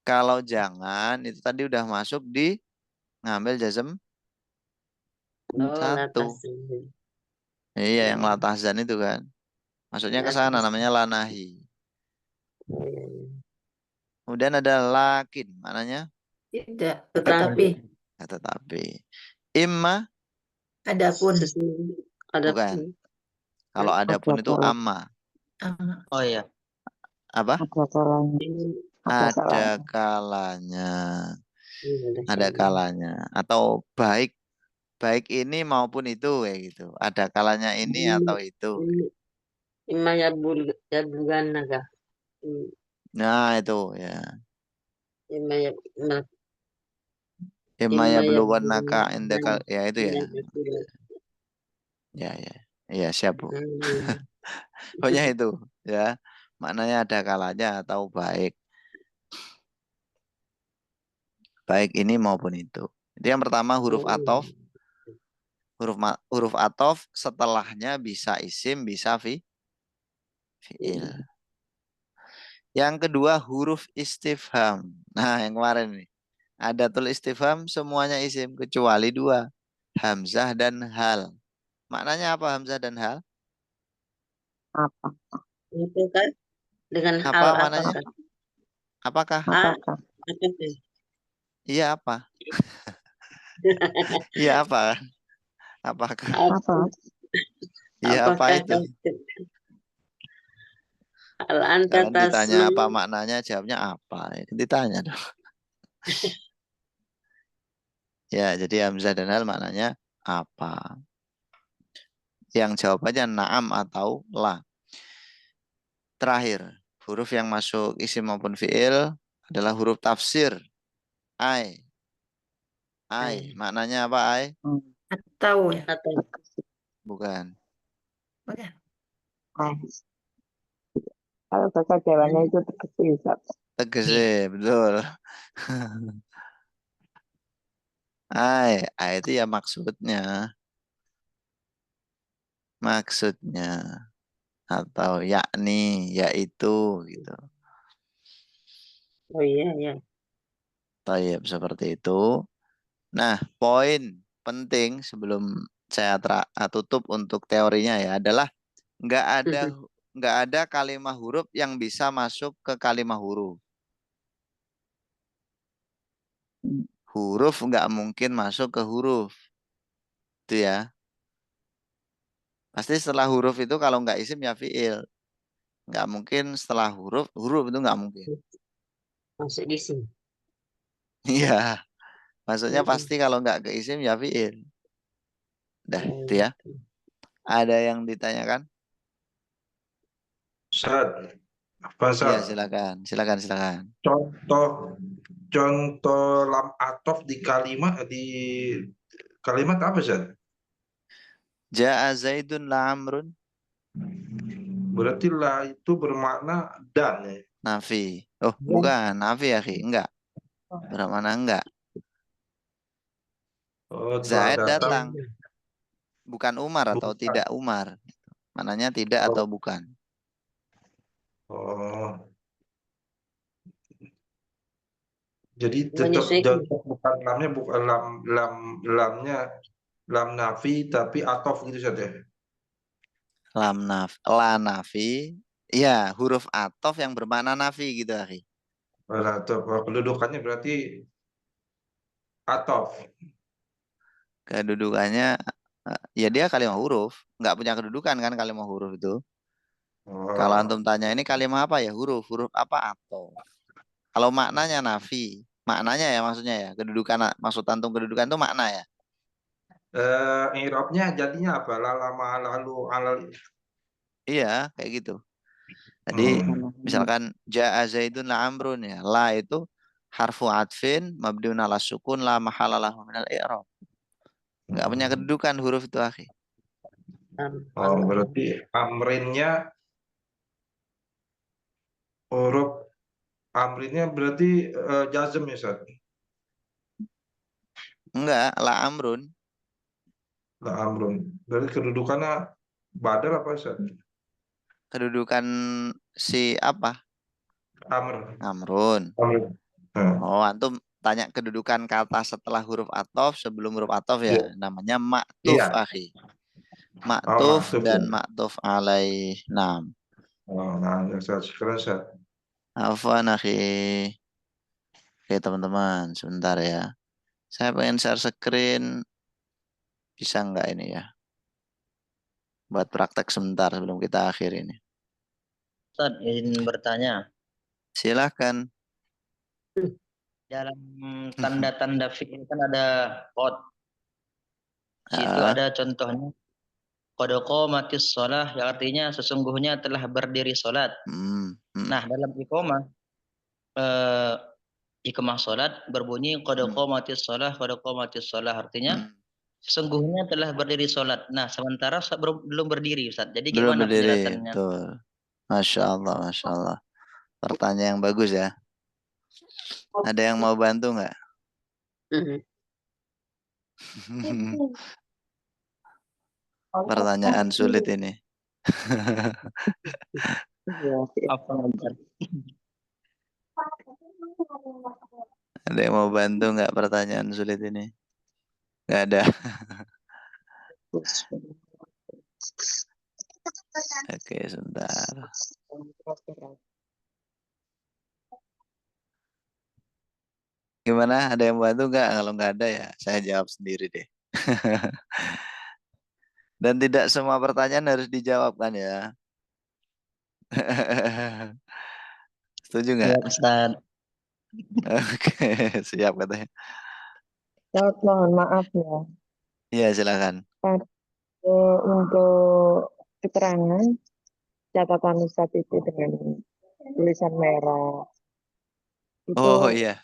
Kalau jangan itu tadi udah masuk di ngambil jazm satu. Iya, yang latahzan itu kan. Maksudnya ke sana namanya lanahi. Kemudian ada lakin, maknanya? Tidak, tetapi. Imma? Adapun. Bukan. Kalau adapun itu amma. Oh iya. Apa? Ada kalanya. Atau baik ini maupun itu kayak gitu. Ada kalanya ini atau itu. Imma ya bukan naga. Nah itu ya. Imma ya belum naka indaka ya itu ya. Ya siap Bu. Pokoknya itu ya. Maknanya ada kalanya atau baik ini maupun itu. Itu yang pertama huruf athof. Huruf athof setelahnya bisa isim, bisa fi'il. Yang kedua huruf istifham. Nah, yang kemarin nih. Ada tulis istifham semuanya isim kecuali dua. Hamzah dan hal. Maknanya apa hamzah dan hal? Apa? Itu kan dengan Apa hal maknanya? Apakah? Iya apa? Iya apa? Apakah? Iya apa itu? Kalian ditanya apa maknanya, jawabnya apa? Ditanya dong. Ya, jadi hamzah dan hal maknanya apa? Yang jawabannya na'am atau la. Terakhir, huruf yang masuk isim maupun fi'il adalah huruf tafsir. Ai. Maknanya apa ai? Atau ya. Bukan. Kalau bahasa Jawanya itu tegese, betul. Ai itu ya maksudnya atau yakni, yaitu gitu. Oh iya. Tayyib, seperti itu. Nah, poin penting sebelum saya tutup untuk teorinya ya adalah nggak ada kalimat huruf yang bisa masuk ke kalimat huruf. Huruf nggak mungkin masuk ke huruf. Itu ya. Pasti setelah huruf itu kalau nggak isim ya fiil. Nggak mungkin setelah huruf itu nggak mungkin. Masuk di sini. Iya. Maksudnya Mm-mm. pasti kalau nggak ke isim ya fiil. Dah, Oh, itu ya. gitu. Ada yang ditanyakan? Ustaz, apa Iya, Ustaz? silakan. Contoh lam atof di kalimat apa Ustaz? Ja'a Zaidun la Amrun Berarti lah itu bermakna dan ya. nafi. Oh, bukan nafi ya, enggak. Bermakna enggak. Oh, telah Zaid datang. datang, bukan Umar atau Bukan. tidak Umar. Mananya tidak atau bukan. Oh. Jadi tetap Menyesuaikan. bukan lamnya bukan lamnya lam nafi tapi atof gitu Ustaz ya. La nafi. Ya, huruf atof yang bermakna nafi gitu, akhi. Atof. Kedudukannya berarti atof. Kedudukannya ya dia kalimat huruf, nggak punya kedudukan kan kalimat huruf itu. Kalau Oh. antum tanya ini kalimat apa ya, huruf apa atau. Kalau maknanya nafi, maknanya ya maksudnya ya, kedudukan, maksud antum kedudukan itu makna ya. I'rabnya jadinya apa? Lama lalu alal. Iya, kayak gitu. Jadi misalkan ja'a Zaidun la Amrun ya, la itu harfu atfin mabniun ala sukun la mahala lahu minal i'rab. Nggak punya kedudukan huruf itu, akhi. Oh, berarti amrinnya huruf amrinnya berarti jazm ya Ustaz? Enggak, la Amrun. Lah amrun. Berarti kedudukannya badal apa Ustaz? Kedudukan si apa? Amr. Amrun. Amr. Nah, Oh, antum tanya kedudukan kata setelah huruf atof, sebelum huruf atof ya, iya. namanya maktuf, Iya. akhi. Oh, Maktuf maktub ya. dan maktuf alaih. Nam. Oh, nah, Ustaz. Keren Ustaz. Afwan, akhi. Oke, teman-teman, sebentar ya. Saya pengen share screen. Bisa nggak ini ya? Buat praktek sebentar sebelum kita akhir ini. Ustaz, izin bertanya. Silahkan. Dalam tanda-tanda fi'il kan ada qad. Di situ Ah, ada contohnya qad qamatis shalah yang artinya sesungguhnya telah berdiri salat. Nah, dalam iqamah iqamah salat berbunyi qad qamatis shalah artinya sesungguhnya telah berdiri salat. Nah, sementara belum berdiri, Ustaz. Jadi belum gimana berdiri, penjelasannya? betul. Masya Allah, Masya Allah. Pertanyaan yang bagus ya. Ada yang mau bantu nggak? Pertanyaan sulit ini. Apa Ustaz? Ada yang mau bantu nggak pertanyaan sulit ini? Nggak ada. Oke, sebentar. Gimana? Ada yang bantu nggak? Kalau nggak ada ya saya jawab sendiri deh. Dan tidak semua pertanyaan harus dijawab kan ya. Setuju nggak? Ya, Ustaz. Oke, siap katanya. Ustaz, mohon maaf ya. Iya, silakan. Untuk keterangan catatan Ustaz itu dengan tulisan merah itu Oh iya,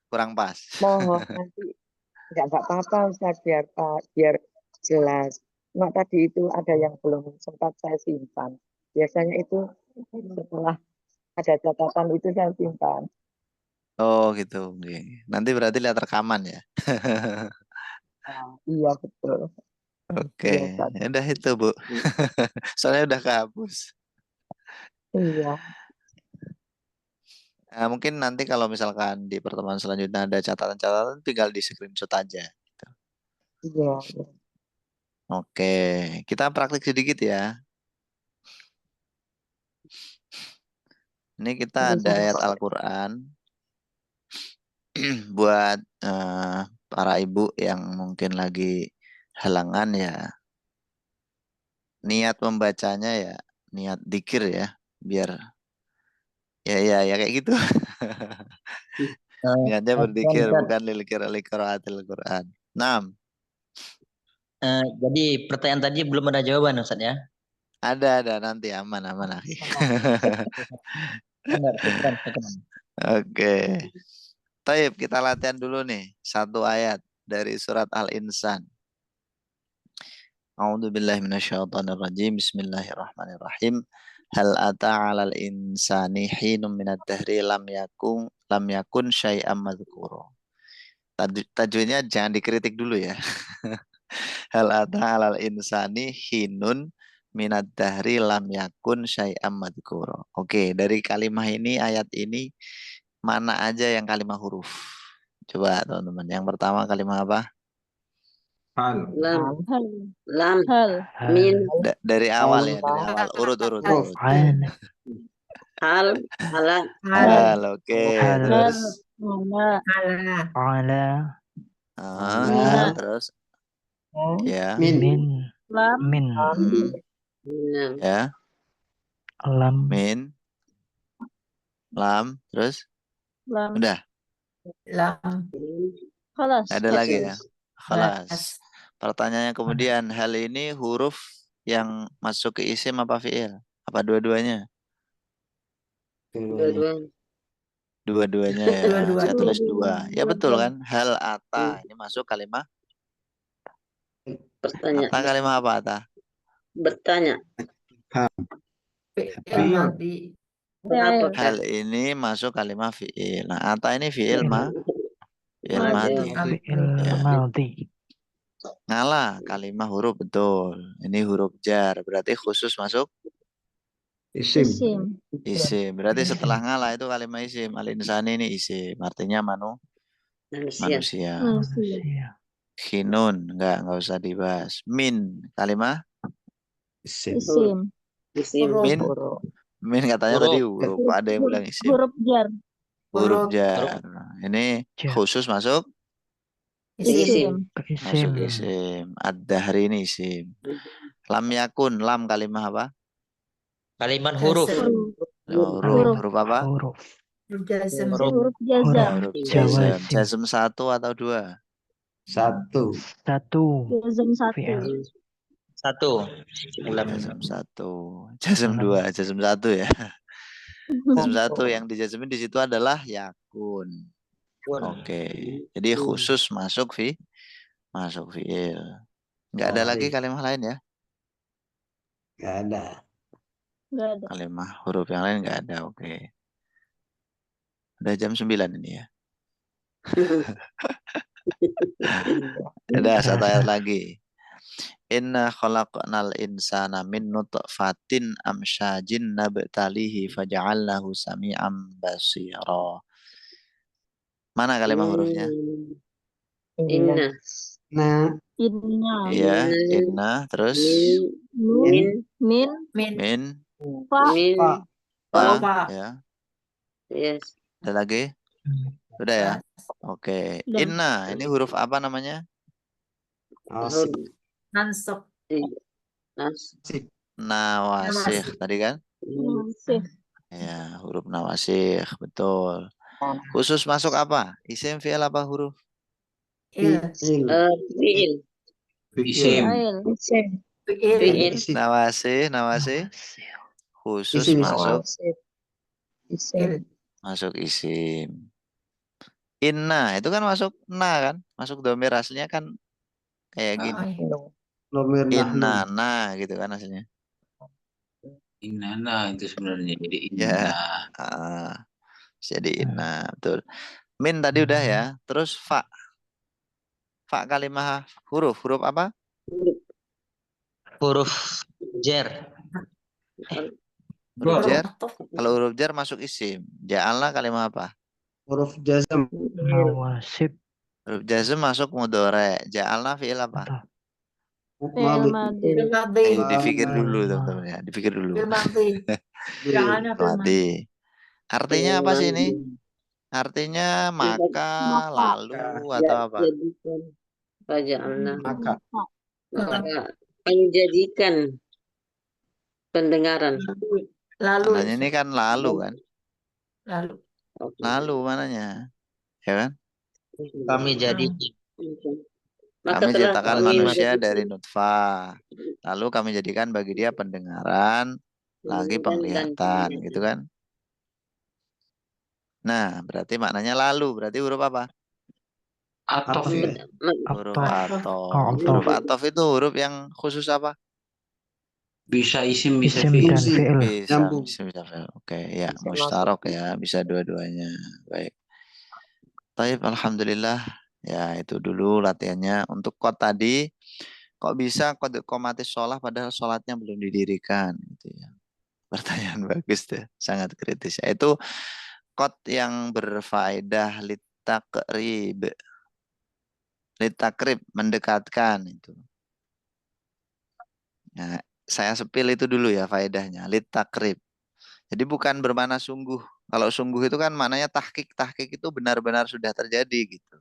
kurang pas. mohon nanti nggak apa-apa Ustaz biar jelas. Mak tadi itu ada yang belum sempat saya simpan. Biasanya itu setelah ada catatan itu saya simpan. Oh gitu. Nanti berarti lihat rekaman ya. Iya betul. Oke, Iya, Ustaz. ya udah itu Bu. Soalnya udah kehapus. Iya. Nah, mungkin nanti kalau misalkan di pertemuan selanjutnya ada catatan-catatan, tinggal di screenshot aja. Gitu. Iya. Oke, kita praktik sedikit ya. Ini kita ada ayat Al-Quran. buat para ibu yang mungkin lagi halangan ya, niat membacanya ya niat dzikir ya, biar ya kayak gitu. Niatnya berzikir Ustaz, bukan qiraatil Quran. 6. jadi pertanyaan tadi belum ada jawaban Ustaz ya. Ada nanti aman akhi. Benar, syukran. Oke. Taib, kita latihan dulu nih satu ayat dari surat Al-Insan. A'udzubillahi minasyaitonirrajim. Bismillahirrahmanirrahim. Hal ata 'alal insani hinum minad dahri lam yakun syai'am madhkura. Tajwidnya jangan dikritik dulu ya. Hal ata 'alal insani hinun minad dahri lam yakun syai'am madhkura. Oke, dari kalimat ini, ayat ini mana aja yang kalimat huruf? Coba teman-teman. Yang pertama kalimat apa? Hal. Lam. Hal. Lam. Hal. Min. Dari awal ya, dari awal. Urut. Hal. Ala. Hal, oke. Hal. Terus Ala. terus ya. Min. Min. Enam. Ya. Lam. Min. Lam. Terus Lam. udah. Lam. Khalas. Ada lagi ya. Khalas. Pertanyaannya kemudian, hal ini huruf yang masuk ke isim apa fi'il? Apa dua-duanya? Dua-duanya ya. Dua-dua. Saya tulis 2. Ya betul kan? Hal ata ini masuk kalimat Bertanya. ata, kalimat apa ata? Bertanya. Fi'il madhi. Apakah Hal ini masuk kalimat fi'il. Nah, ata ini fi'il fi'il madhi. Fi'il madhi. Ngalah kalimat huruf, betul. Ini huruf jar, berarti khusus masuk Isim. isim. Berarti setelah ngalah itu kalimat isim. Al-insani ini isim, artinya manusia. Manusia. Hinun, enggak usah dibahas. Min, kalimat Isim. isim? min katanya Huruf. tadi huruf, ada yang bilang isim. Huruf jar. Huruf jar. Ini Jar. khusus masuk Isim. Ke masuk isim. isim. Ad-dahri ini isim. Lam yakun, lam kalimat apa? Kalimat huruf. Huruf apa? Huruf. Jazm. Huruf jazam. Huruf Jawazim. jazm. Jazm 1 atau 2? 1. Jazam 1. Fi'il. 1. Jazm 1. Jazm 2. Jazm 1 ya. Jazm 1 yang dijazmin di situ adalah yakun. Oke. Jadi khusus masuk fi'il. Enggak ada lagi kalimat lain ya? Nggak ada. Enggak ada. Kalimat huruf yang lain enggak ada. Oke. Udah jam 9 ini ya. Ada satu ayat lagi. Inna khalaqnal insana min nutfatin amsyajin nabtalihi faja'alnahu sami'an basira. Mana kalimat hurufnya? Inna. Nah, Inna. Iya, inna, terus Min. min, Fa. Min. fa, ya. Yes. Ada lagi? Sudah ya? Oke. Sudah. Inna, ini huruf apa namanya? asik. Nansok. Nawasih tadi kan? Masih. Ya, huruf nawasih, betul. Khusus masuk apa? Isim, fi'il apa huruf? Il. Fi'il. Isim. Fi'il. Nawasih. Khusus Isim. masuk isim. Inna, itu kan masuk na kan? Masuk domir aslinya kan kayak gini. Nomor Inna, nahnu. na gitu kan aslinya. Inana itu sebenarnya jadi Ya. inna. Jadi inna, betul. Min tadi udah ya. Terus fa. Fa kalimah huruf apa? Huruf jar. Huruf jar. Kalau huruf jar masuk isim. Ja'alna kalimah apa? Huruf jazm. Nawasib. Huruf jazm masuk mudhari. Ja'alna fi'il apa? Fi'il madhi. Ayo dipikir dulu teman-teman ya. Dipikir dulu. Fi'il madhi. Jangan Mati. Artinya apa sih ini? Artinya maka, Maka. lalu, Ya, atau apa? jadikan. Faja'alna. Maka. Maka menjadikan pendengaran. Lalu Mananya ini kan lalu kan? lalu. Oke. Lalu mananya? Ya kan? Kami jadi Maka Kami telah ciptakan kami manusia menjadikan dari nutfah. Lalu kami jadikan bagi dia pendengaran, lagi penglihatan, gitu kan? Nah, berarti maknanya lalu. Berarti huruf apa? Atof ya. Huruf Atof. atof. Oh, Huruf atof. atof itu huruf yang khusus apa? Bisa isim, bisa Isim fi'il. dan Fungsi. fi'il. Bisa, Nyambung. bisa. Oke, ya, Bisa mustarok masuk. ya, bisa dua-duanya. Baik. Taib, alhamdulillah. Ya, itu dulu latihannya. Untuk kod tadi, kok bisa kode komatis sholah padahal sholatnya belum didirikan? Gitu ya. Pertanyaan bagus deh, sangat kritis. Itu kod yang berfaedah litakrib. Litakrib, mendekatkan itu. Nah, saya sepil itu dulu ya faedahnya, litakrib. Jadi bukan bermakna sungguh. Kalau sungguh itu kan maknanya tahqiq. Tahqiq itu benar-benar sudah terjadi gitu.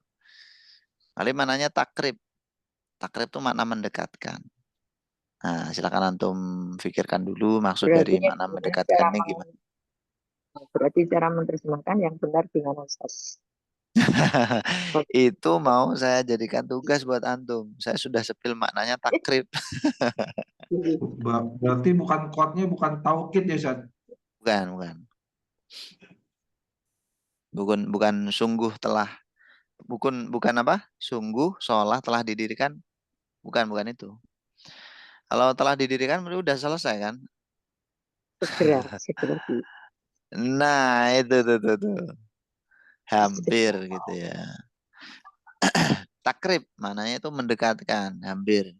Kali maknanya takrib. Takrib itu makna mendekatkan. Nah, silakan antum pikirkan dulu maksud Berarti dari makna mendekatkan cara ini gimana. berarti cara menerjemahkan yang benar dengan Ustaz. Itu mau saya jadikan tugas buat antum. Saya sudah sepil maknanya takrib. Berarti bukan kodnya bukan taukid ya, Ustaz? Bukan. Bukan sungguh telah. Bukan apa? Sungguh sholah telah didirikan. Bukan itu. Kalau telah didirikan udah selesai kan? Segera. Nah, itu tuh. Hampir gitu ya. Takrib, mananya itu mendekatkan, hampir.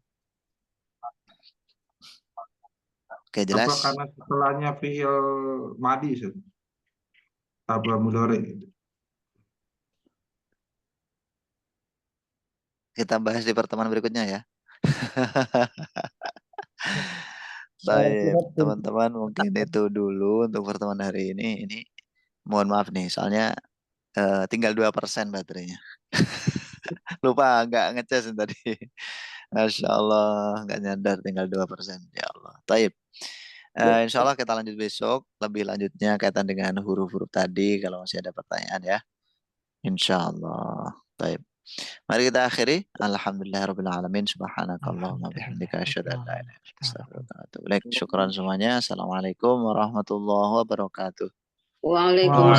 Oke, Apa jelas? karena setelahnya fi'il madi, Ustaz? Tabla mudhari. Kita bahas di pertemuan berikutnya ya. Baik, teman-teman mungkin itu dulu untuk pertemuan hari ini. Ini mohon maaf nih, soalnya tinggal 2% baterainya. Lupa nggak ngecas tadi. Masya Allah, nggak nyadar tinggal 2%. Ya Allah. Taib. Insya Allah kita lanjut besok. Lebih lanjutnya kaitan dengan huruf-huruf tadi. Kalau masih ada pertanyaan ya. Insya Allah. Taib. Mari kita akhiri. Alhamdulillahirrahmanirrahim. Subhanakallahumma bihamdika asyhadu an la ilaha illa anta astaghfiruka wa atubu ilaik. Syukran semuanya. Assalamualaikum warahmatullahi wabarakatuh. Waalaikumsalam.